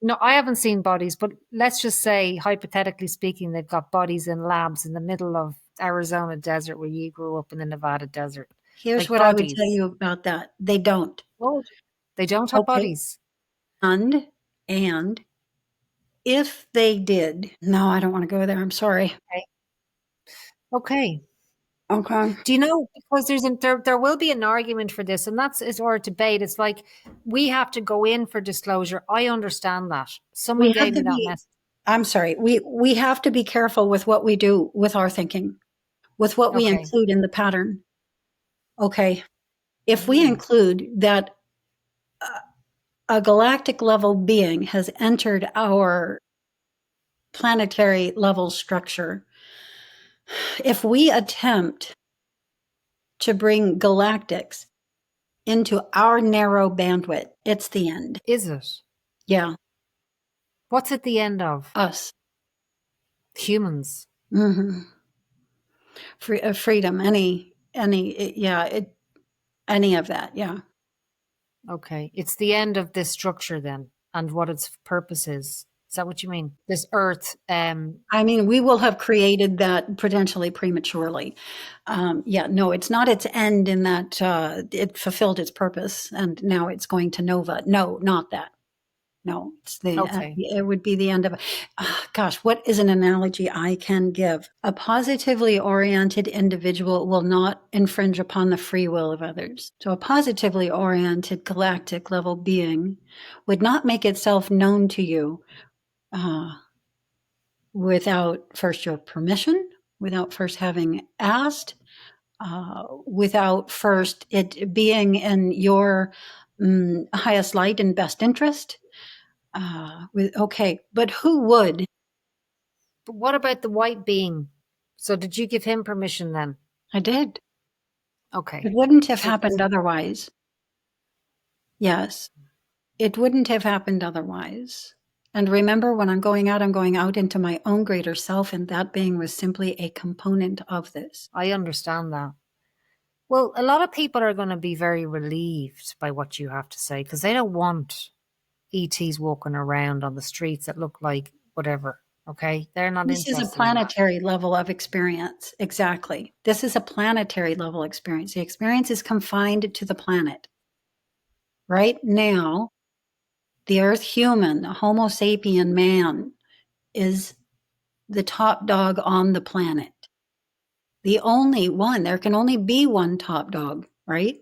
No, I haven't seen bodies, but let's just say, hypothetically speaking, they've got bodies in labs in the middle of Arizona desert where you grew up in the Nevada desert. Here's Like what I would tell bodies. you about that. They don't. Oh, they don't have Okay. bodies. And if they did, no, I don't want to go there. I'm sorry. Okay. Okay. Do you know, because there will be an argument for this, and that's is our debate. It's like we have to go in for disclosure. I understand that. Someone We have gave to me that be, message. I'm sorry. We have to be careful with what we do with our thinking, with what we Okay. include in the pattern. Okay. If we Mm. include that a galactic level being has entered our planetary level structure, if we attempt to bring galactics into our narrow bandwidth, it's the end. Is it? Yeah, What's at the end of? us. Humans. Mm-hmm. Freedom, any of that. Yeah. Okay. It's the end of this structure then, and what its purpose is. Is that what you mean? This earth, I mean, we will have created that potentially prematurely. Yeah, no, it's not its end in that it fulfilled its purpose and now it's going to nova. No, not that. No, it's okay. it would be the end of, gosh, what is an analogy I can give? A positively oriented individual will not infringe upon the free will of others. So a positively oriented galactic level being would not make itself known to you without first your permission, without first having asked, without first it being in your highest light and best interest. Okay, but who would? But what about the white being? So did you give him permission then? I did. Okay. It wouldn't have So happened otherwise. Yes, it wouldn't have happened otherwise. And remember, when I'm going out into my own greater self, and that being was simply a component of this. I understand that. Well, a lot of people are going to be very relieved by what you have to say because they don't want ETs walking around on the streets that look like whatever. Okay. They're not This is a interested in that. planetary level of experience. Exactly. This is a planetary level experience. The experience is confined to the planet. Right now, the Earth human, the Homo sapien man, is the top dog on the planet. The only one. There can only be one top dog, right?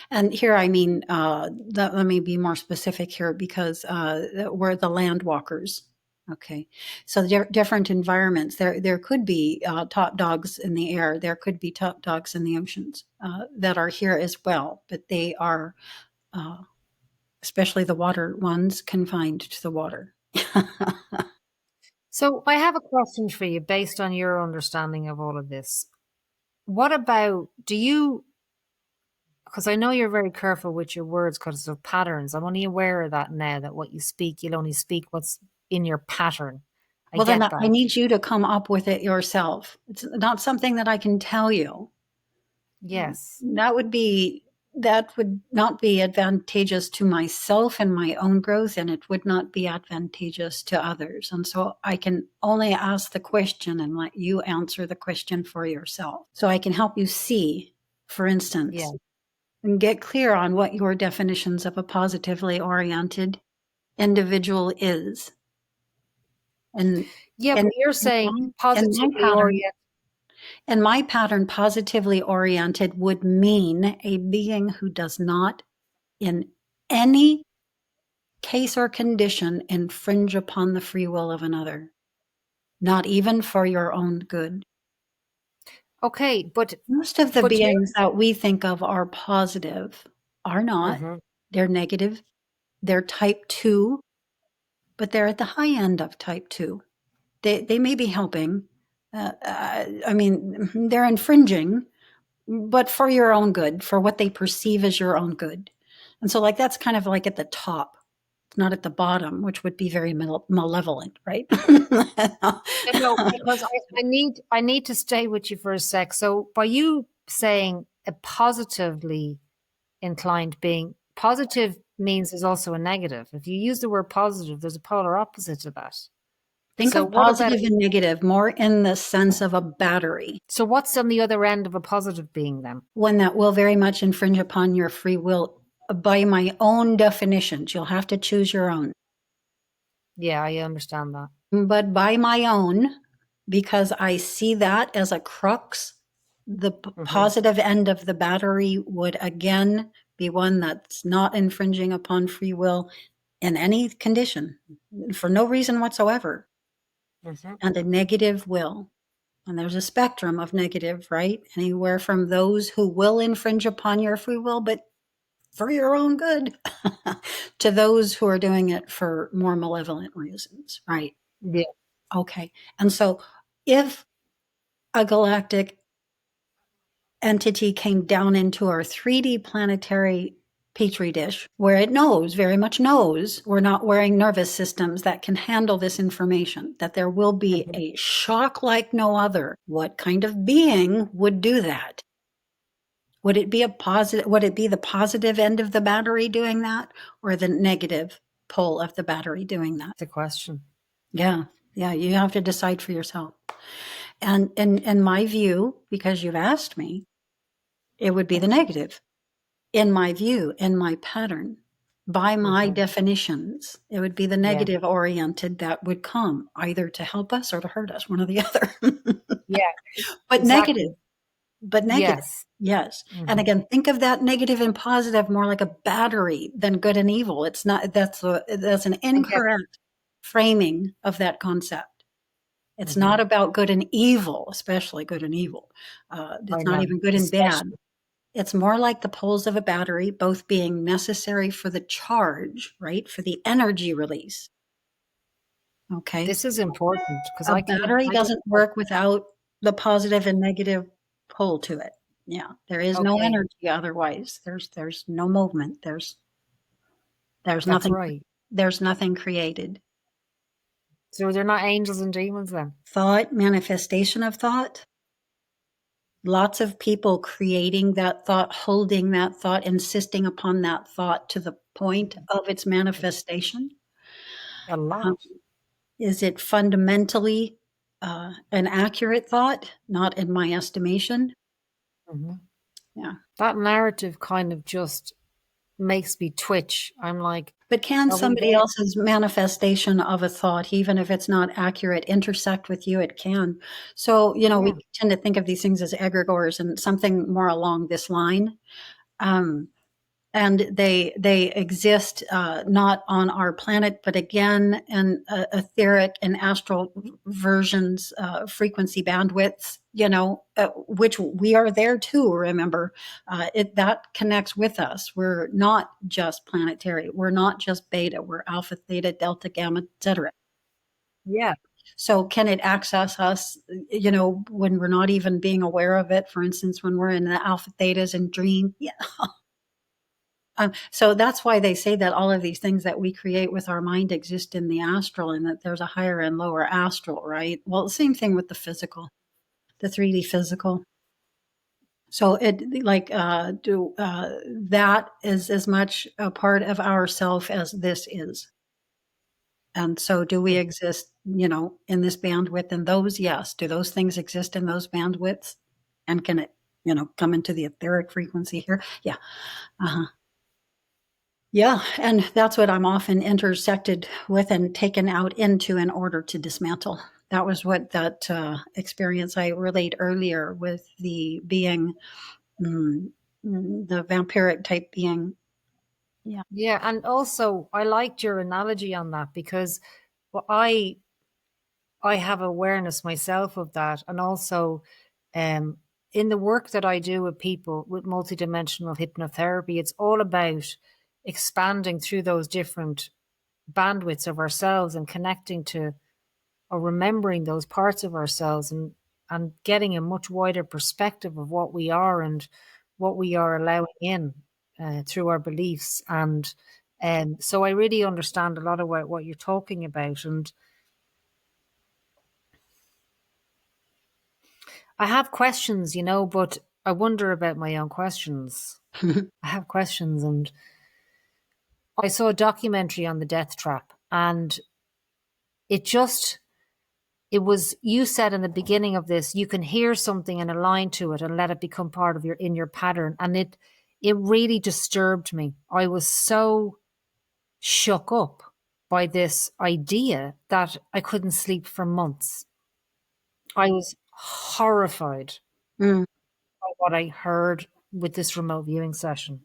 And here, I mean, let me be more specific here because we're the land walkers. Okay, so different environments. There could be top dogs in the air. There could be top dogs in the oceans that are here as well, but they are, uh, especially the water ones, confined to the water. So I have a question for you based on your understanding of all of this. What about, do you, because I know you're very careful with your words because of patterns. I'm only aware of that now, that what you speak, you'll only speak what's in your pattern. I Well, then get I that. need you to come up with it yourself. It's not something that I can tell you. Yes. That would not be advantageous to myself and my own growth, and it would not be advantageous to others. And so I can only ask the question and let you answer the question for yourself. So I can help you see, for instance, Yeah. and get clear on what your definitions of a positively oriented individual is. And Yeah, but and you're saying and my positively pattern oriented. and my pattern, positively oriented, would mean a being who does not in any case or condition infringe upon the free will of another, not even for your own good. Okay, Most of the but you're beings that we think of are positive are not. hmm They're negative. They're type 2, but they're at the high end of type 2. They may be helping. I mean, they're infringing, but for your own good, for what they perceive as your own good. And so, like, that's kind of like at the top, not at the bottom, which would be very malevolent, right? no, because I need to stay with you for a sec. So by you saying a positively inclined being, positive means there's also a negative. If you use the word positive, there's a polar opposite to that. Think So of what about, positive and negative more in the sense of a battery, so what's on the other end of a positive being then? one that will very much infringe upon your free will by my own definitions. You'll have to choose your own. Yeah, I understand that. But by my own, because I see that as a crux, the hmm positive end of the battery would again be one that's not infringing upon free will in any condition for no reason whatsoever, hmm and a negative will. And there's a spectrum of negative, right? Anywhere from those who will infringe upon your free will, but for your own good, to those who are doing it for more malevolent reasons, right? Yeah. Okay. And so if a galactic entity came down into our 3D planetary petri dish, where it knows, very much knows, we're not wearing nervous systems that can handle this information, that there will be hmm a shock like no other, what kind of being would do that? Would it be the positive end of the battery doing that, or the negative pole of the battery doing that? The question. Yeah. Yeah, you have to decide for yourself. And in my view, because you've asked me, it would be the negative. In my view, in my pattern, by my hmm definitions, it would be the Yeah. negative oriented that would come either to help us or to hurt us, one or the other. Yeah, But negative, exactly. but negative. Yes. Yes. And hmm again, think of that negative and positive more like a battery than good and evil. It's not, that's an I get incorrect framing of that concept. It's hmm not about good and evil, especially good and evil. I It's not know. even good and bad. Especially. It's more like the poles of a battery, both being necessary for the charge, right? For the energy release. Okay. This is important because A battery I can, doesn't work without the positive and negative pole to it. Yeah. There is no okay, energy otherwise. There's no movement. There's that's nothing right. there's nothing created. So they're not angels and demons then? Thought, manifestation of thought, lots of people creating that thought, holding that thought, insisting upon that thought to the point of its manifestation. A Um, lot. is it fundamentally an accurate thought? Not in my estimation. hmm Yeah. That narrative kind of just makes me twitch. I'm like, But can Are we somebody there? else's manifestation of a thought, even if it's not accurate, intersect with you? It can. So, we Yeah. tend to think of these things as egregores and something more along this line. Um, and they exist not on our planet, but again in etheric and astral versions, frequency bandwidths. Which we are there too. Remember, it that connects with us. We're not just planetary. We're not just beta. We're alpha, theta, delta, gamma, etc. Yeah. So can it access us, when we're not even being aware of it? For instance, when we're in the alpha thetas and dream, yeah. So that's why they say that all of these things that we create with our mind exist in the astral, and that there's a higher and lower astral, right? Well, the same thing with the physical, the 3D physical. So it like do that is as much a part of ourself as this is. And so do we exist, in this bandwidth and those? Yes. Do those things exist in those bandwidths? And can it, come into the etheric frequency here? Yeah. Uh-huh. Yeah, and that's what I'm often intersected with and taken out into in order to dismantle. That was what that experience I relayed earlier with the being, mm, the vampiric type being. Yeah. Yeah. And also, I liked your analogy on that because well, I have awareness myself of that. And also, um, in the work that I do with people with multidimensional hypnotherapy, it's all about expanding through those different bandwidths of ourselves and connecting to or remembering those parts of ourselves and getting a much wider perspective of what we are and what we are allowing in through our beliefs. And so I really understand a lot of what you're talking about. And I have questions, but I wonder about my own questions. I have questions, and I saw a documentary on the death trap, and it just, it was, you said in the beginning of this, you can hear something and align to it and let it become part of in your pattern. And it really disturbed me. I was so shook up by this idea that I couldn't sleep for months. I was horrified Mm. by what I heard with this remote viewing session.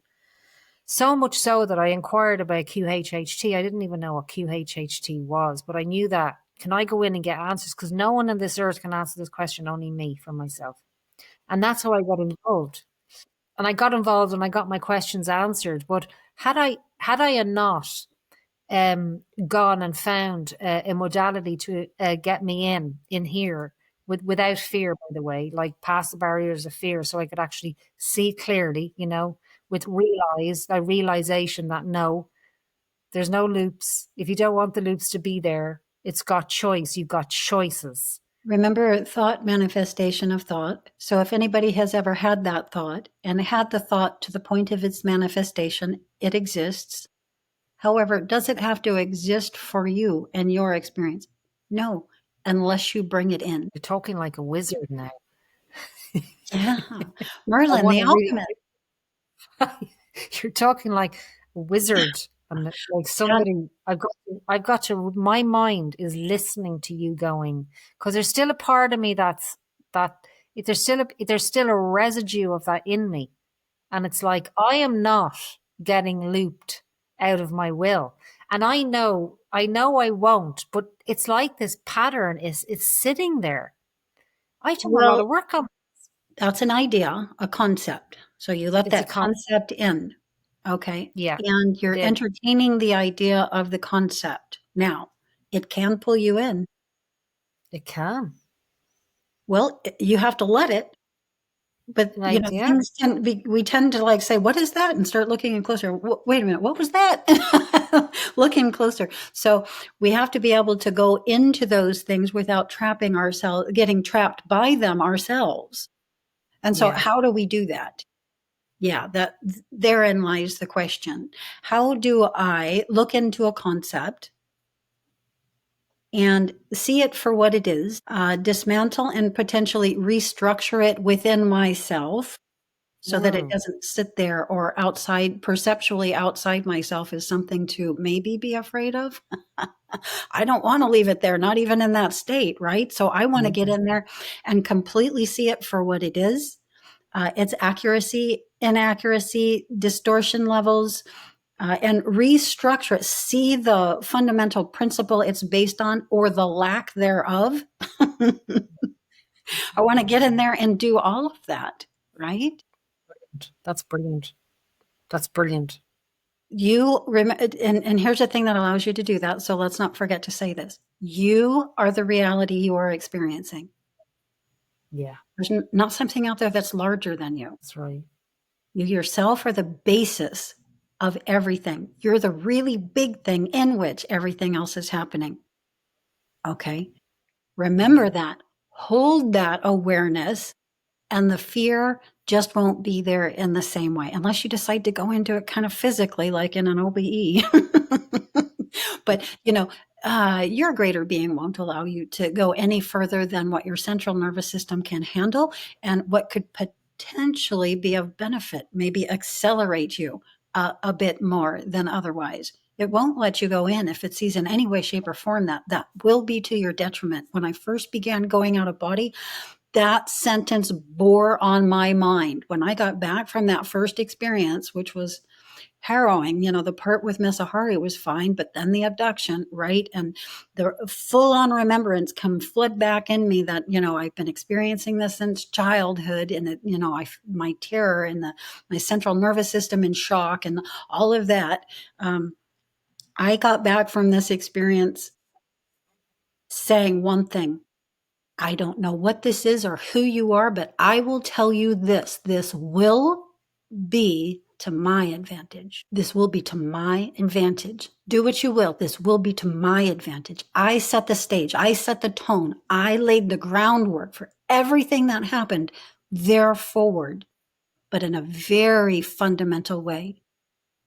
So much so that I inquired about QHHT. I didn't even know what QHHT was, but I knew that. Can I go in and get answers? Because no one on this earth can answer this question, only me for myself. And that's how I got involved. And I got involved and I got my questions answered. But had I not gone and found a modality to get me in here without fear, by the way, like past the barriers of fear, so I could actually see clearly, with a realization that no, there's no loops. If you don't want the loops to be there, it's got choice. You've got choices. Remember, thought manifestation of thought. So if anybody has ever had that thought and had the thought to the point of its manifestation, it exists. However, does it have to exist for you and your experience? No, unless you bring it in. You're talking like a wizard now. Yeah. I Merlin, want the to really. alchemist. You're talking like a wizard and like And somebody. I've got to. My mind is listening to you going because there's still a part of me that there's still a residue of that in me, and it's like I am not getting looped out of my will, and I know I won't, but it's like this pattern is it's sitting there. I've done a lot well, of work on. that's an idea, a concept. So you let It's a that concept. concept in. Okay. Yeah, And I you're did. entertaining the idea of the concept. Now, it can pull you in. It can. Well, you have to let it. But Like, yeah, things we tend to like say, "What is that?" and start looking in closer. Wait a minute, what was that? Looking closer. So we have to be able to go into those things without trapping ourselves, getting trapped by them ourselves. And so, yeah. how do we do that? Yeah, that therein lies the question. How do I look into a concept and see it for what it is, dismantle and potentially restructure it within myself, so that it doesn't sit there or perceptually outside myself as something to maybe be afraid of. I don't want to leave it there, not even in that state, right? So I want to get in there and completely see it for what it is. Its accuracy, inaccuracy, distortion levels, and restructure it. See the fundamental principle it's based on or the lack thereof. I want to get in there and do all of that, right? That's brilliant. That's brilliant. You remember, and here's the thing that allows you to do that. So let's not forget to say this. You are the reality you are experiencing. Yeah. There's not something out there that's larger than you. That's right. You yourself are the basis of everything. You're the really big thing in which everything else is happening. Okay. Remember that. Hold that awareness, and the fear just won't be there in the same way unless you decide to go into it kind of physically, like in an OBE. But, your greater being won't allow you to go any further than what your central nervous system can handle and what could potentially be of benefit, maybe accelerate you a bit more than otherwise. It won't let you go in if it sees in any way, shape, or form that will be to your detriment. When I first began going out of body, that sentence bore on my mind. When I got back from that first experience, which was harrowing, the part with Miss Ahari was fine, but then the abduction, right? And the full on remembrance come flood back in me that, I've been experiencing this since childhood, and it, my terror and my central nervous system in shock and all of that. I got back from this experience saying one thing: I don't know what this is or who you are, but I will tell you this. This will be to my advantage. This will be to my advantage. Do what you will. This will be to my advantage. I set the stage. I set the tone. I laid the groundwork for everything that happened there forward, but in a very fundamental way.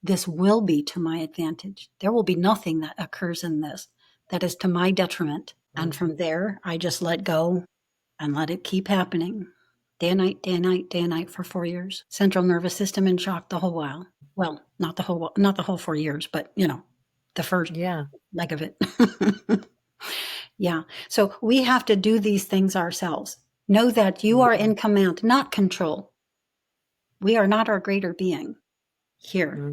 This will be to my advantage. There will be nothing that occurs in this that is to my detriment. And from there, I just let go and let it keep happening. Day and night, day and night, day and night for 4 years. Central nervous system in shock the whole while. Well, not the whole 4 years, but the first leg of it. Yeah. So we have to do these things ourselves. Know that you are in command, not control. We are not our greater being here.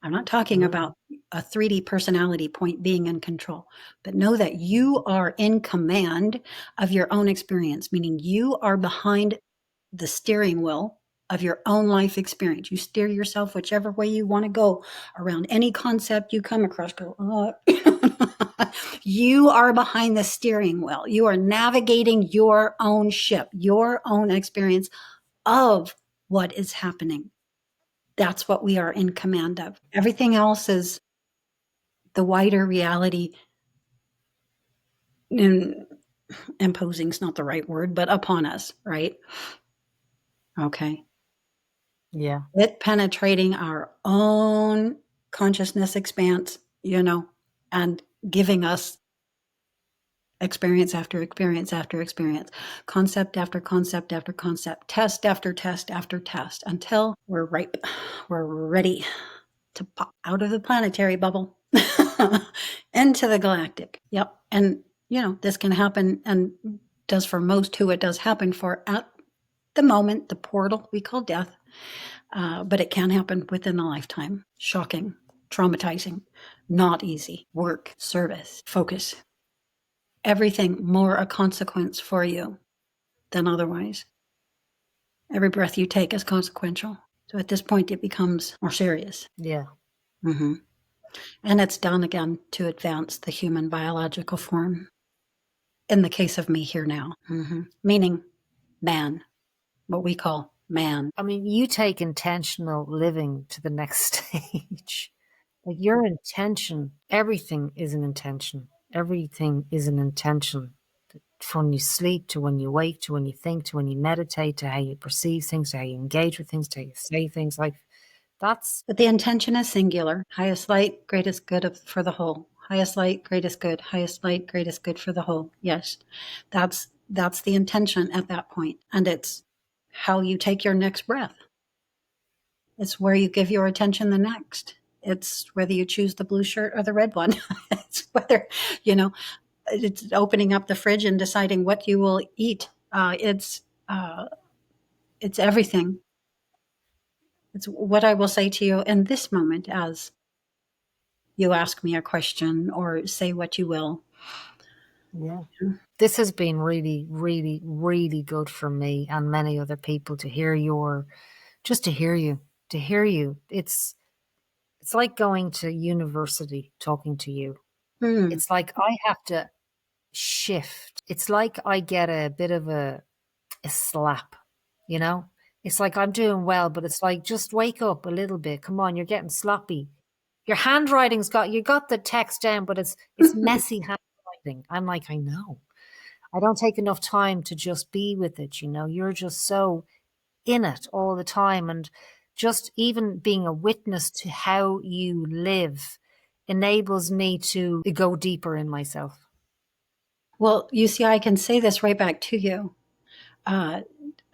I'm not talking about a 3D personality point being in control, but know that you are in command of your own experience, meaning you are behind the steering wheel of your own life experience. You steer yourself whichever way you want to go around any concept you come across. You are behind the steering wheel. You are navigating your own ship, your own experience of what is happening. That's what we are in command of. Everything else is the wider reality. Imposing is not the right word, but upon us, right? Okay. Yeah. It penetrating our own consciousness expanse, and giving us experience after experience after experience, concept after concept after concept, test after test after test, until we're ripe. We're ready to pop out of the planetary bubble into the galactic. Yep. And, this can happen, and does for most who it does happen for at the moment, the portal we call death. But it can happen within a lifetime. Shocking, traumatizing, not easy. Work, service, focus. Everything more a consequence for you than otherwise. Every breath you take is consequential. So at this point, it becomes more serious. Yeah. Mm-hmm. And it's done again to advance the human biological form. In the case of me here now, meaning man, what we call man. I mean, you take intentional living to the next stage. Like your intention, everything is an intention. Everything is an intention. From when you sleep to when you wake to when you think to when you meditate to how you perceive things to how you engage with things to how you say things. Like that's. But the intention is singular. Highest light, greatest good for the whole. Highest light, greatest good. Highest light, greatest good for the whole. Yes, that's the intention at that point, and it's how you take your next breath. It's where you give your attention the next. It's whether you choose the blue shirt or the red one. It's whether, you know, it's opening up the fridge and deciding what you will eat. It's everything. It's what I will say to you in this moment as you ask me a question or say what you will. Yeah. This has been really, really, really good for me and many other people to hear just to hear you. It's like going to university talking to you. Mm, It's like I have to shift. It's like I get a bit of a slap, you know? It's like I'm doing well, but it's like just wake up a little bit. Come on, you're getting sloppy. Your handwriting's you got the text down, but it's messy handwriting. I'm like, I know. I don't take enough time to just be with it, you know. You're just so in it all the time. And just even being a witness to how you live enables me to go deeper in myself. well, you see, I can say this right back to you. Uh,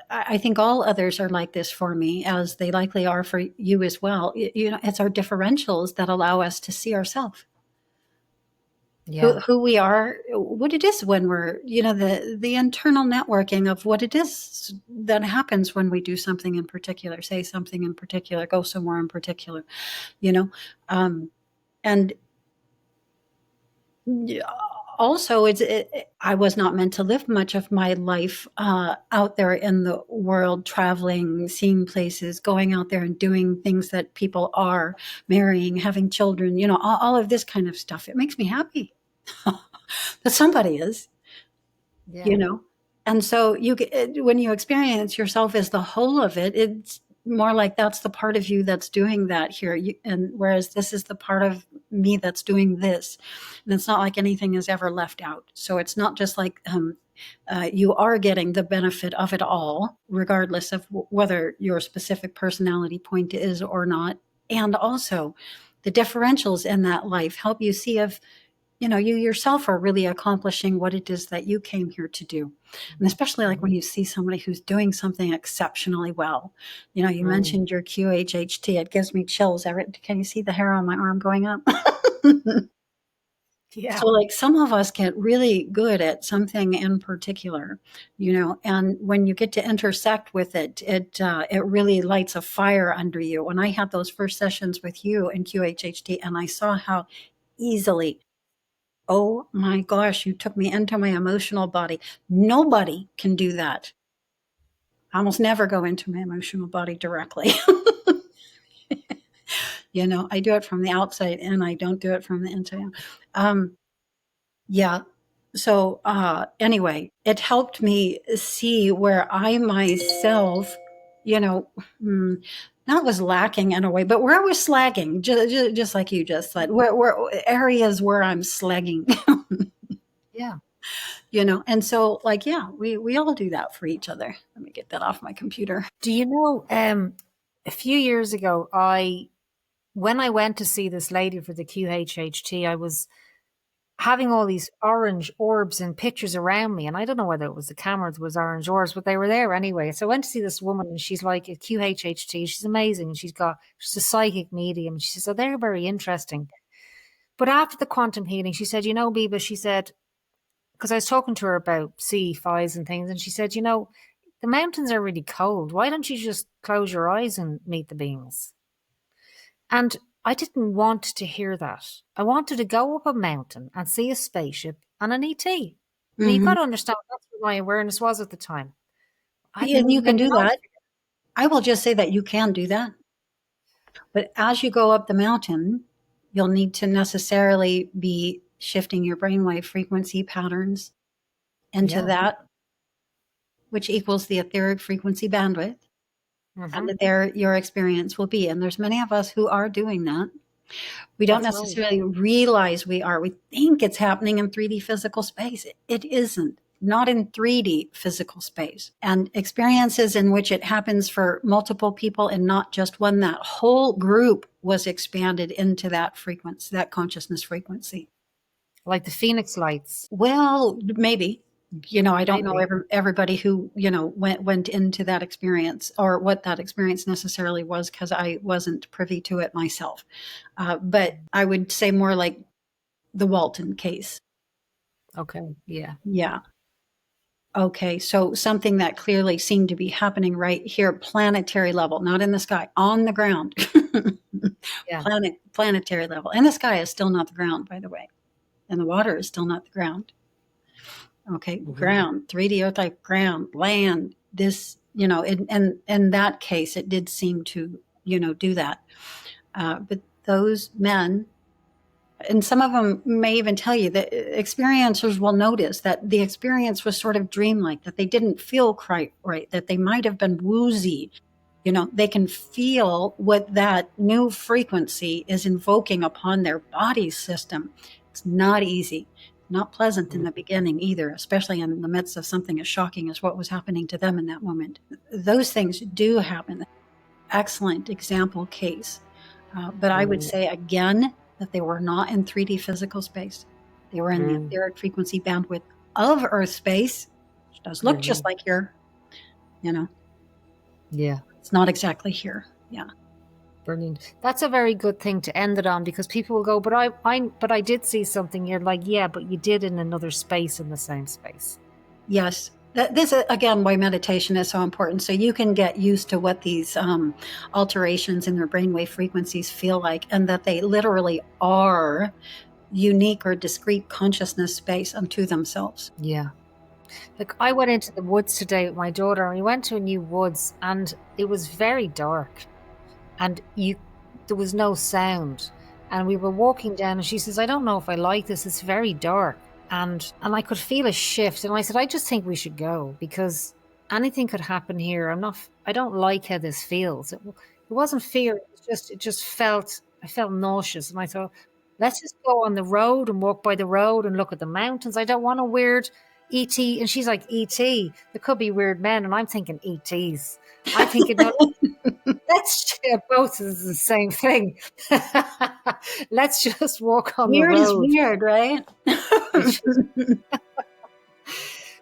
I think all others are like this for me, as they likely are for you as well. You know, it's our differentials that allow us to see ourselves, Yeah. who we are, what it is when we're, you know, the internal networking of what it is that happens when we do something in particular, say something in particular, go somewhere in particular, you know, and also I was not meant to live much of my life out there in the world, traveling, seeing places, going out there and doing things that people are, marrying, having children, you know, all of this kind of stuff. It makes me happy that somebody is, you Yeah. know. And so when you experience yourself as the whole of it, it's more like that's the part of you that's doing that here, and whereas this is the part of me that's doing this, and it's not like anything is ever left out. So it's not just like you are getting the benefit of it all, regardless of whether your specific personality point is or not. And also, the differentials in that life help you see if, you know, you yourself are really accomplishing what it is that you came here to do. And especially like when you see somebody who's doing something exceptionally well. You know, you Mm. mentioned your QHHT. It gives me chills. Can you see the hair on my arm going up? Yeah. So, like, some of us get really good at something in particular, you know, and when you get to intersect with it, it really lights a fire under you. When I had those first sessions with you in QHHT, and I saw how easily, oh my gosh, you took me into my emotional body. Nobody can do that. I almost never go into my emotional body directly. You know, I do it from the outside and I don't do it from the inside. Um, yeah. So, anyway, it helped me see where I myself, you know, not was lacking in a way, but where I was slagging, just like you just said, where areas where I'm slagging. Yeah. You know, and so, like, yeah, we all do that for each other. Let me get that off my computer. Do you know, a few years ago, when I went to see this lady for the QHHT, I was having all these orange orbs and pictures around me. And I don't know whether it was the camera that was orange orbs, but they were there anyway. So I went to see this woman and she's like a QHHT. She's amazing. And she's a psychic medium. She says, oh, they're very interesting. But after the quantum healing, she said, you know, Biba, she said, because I was talking to her about CE5s and things, and she said, you know, the mountains are really cold. Why don't you just close your eyes and meet the beings? And I didn't want to hear that. I wanted to go up a mountain and see a spaceship and an ET. Now you've got Hmm. to understand that's what my awareness was at the time. I And you can meant do life. that. I will just say that you can do that. But as you go up the mountain, you'll need to necessarily be shifting your brainwave frequency patterns into Yeah. that, which equals the etheric frequency bandwidth. Hmm. And there your experience will be. And there's many of us who are doing that. We don't That's right. necessarily realize we are. We think it's happening in 3D physical space. It isn't. Not in 3D physical space. And experiences in which it happens for multiple people and not just one, that whole group was expanded into that frequency, that consciousness frequency. Like the Phoenix lights. Well, maybe. I don't know Maybe. everybody who, went into that experience or what that experience necessarily was, because I wasn't privy to it myself. But I would say more like the Walton case. Okay. Yeah. Yeah. Okay. So something that clearly seemed to be happening right here, planetary level, not in the sky, on the ground. Yeah. Planetary level. And the sky is still not the ground, by the way. And the water is still not the ground. Okay, Mhm. ground, 3D type ground, land, this, in that case, it did seem to, do that. But those men, and some of them may even tell you that experiencers will notice that the experience was sort of dreamlike, that they didn't feel quite right, that they might have been woozy. They can feel what that new frequency is invoking upon their body system. It's not easy, not pleasant in Mhm. the beginning either, especially in the midst of something as shocking as what was happening to them in that moment. Those things do happen. Excellent example case. But I would Mm. say again that they were not in 3D physical space. They were in the Mm. etheric frequency bandwidth of Earth space, which does look just Mhm. like here. You know, Yeah. it's not exactly here. Yeah. Brilliant. That's a very good thing to end it on, because people will go, but I did see something. You're like, yeah, but you did in another space, in the same space. Yes. This is again why meditation is so important. So you can get used to what these alterations in their brainwave frequencies feel like, and that they literally are unique or discrete consciousness space unto themselves. Yeah. Like, I went into the woods today with my daughter, and we went to a new woods, and it was very dark, and there was no sound. And we were walking down, and she says, I don't know if I like this. It's very dark. And I could feel a shift. And I said, I just think we should go, because anything could happen here. I don't like how this feels. It wasn't fear. It just felt, I felt nauseous. And I thought, let's just go on the road and walk by the road and look at the mountains. I don't want a weird ET. And she's like, ET, there could be weird men. And I'm thinking ETs. I think, no, let's both is the same thing. Let's just walk on the Weird is road. weird, right?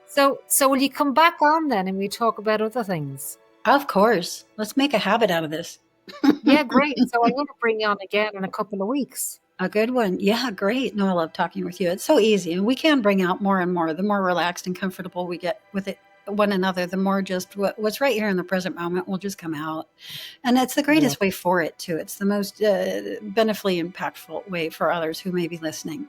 So will you come back on then and we talk about other things? Of course. Let's make a habit out of this. Yeah, great. So I'm going to bring you on again in a couple of weeks. A good one. Yeah, great. No, I love talking with you. It's so easy. And we can bring out more and more. The more relaxed and comfortable we get with it, one another, the more just what's right here in the present moment will just come out. And it's the Yeah. greatest way for it, too. It's the most beneficially impactful way for others who may be listening.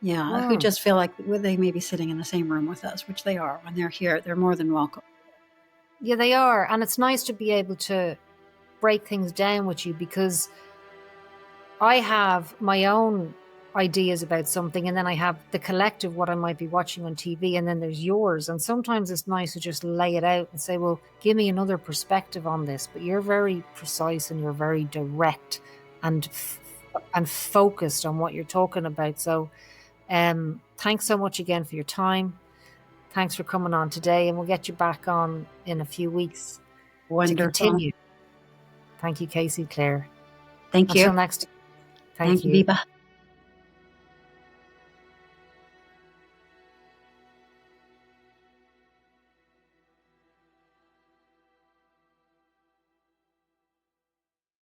Yeah, who Mm. just feel like they may be sitting in the same room with us, which they are. When they're here, they're more than welcome. Yeah, they are. And it's nice to be able to break things down with you, because I have my own ideas about something, and then I have the collective, what I might be watching on TV, and then there's yours. And sometimes it's nice to just lay it out and say, well, give me another perspective on this. But you're very precise, and you're very direct and and focused on what you're talking about. So thanks so much again for your time. Thanks for coming on today, and we'll get you back on in a few weeks to Wonderful. continue. Thank you, Casey, Claire. Thank you. Until next time. Thank Thank you, you. Biba.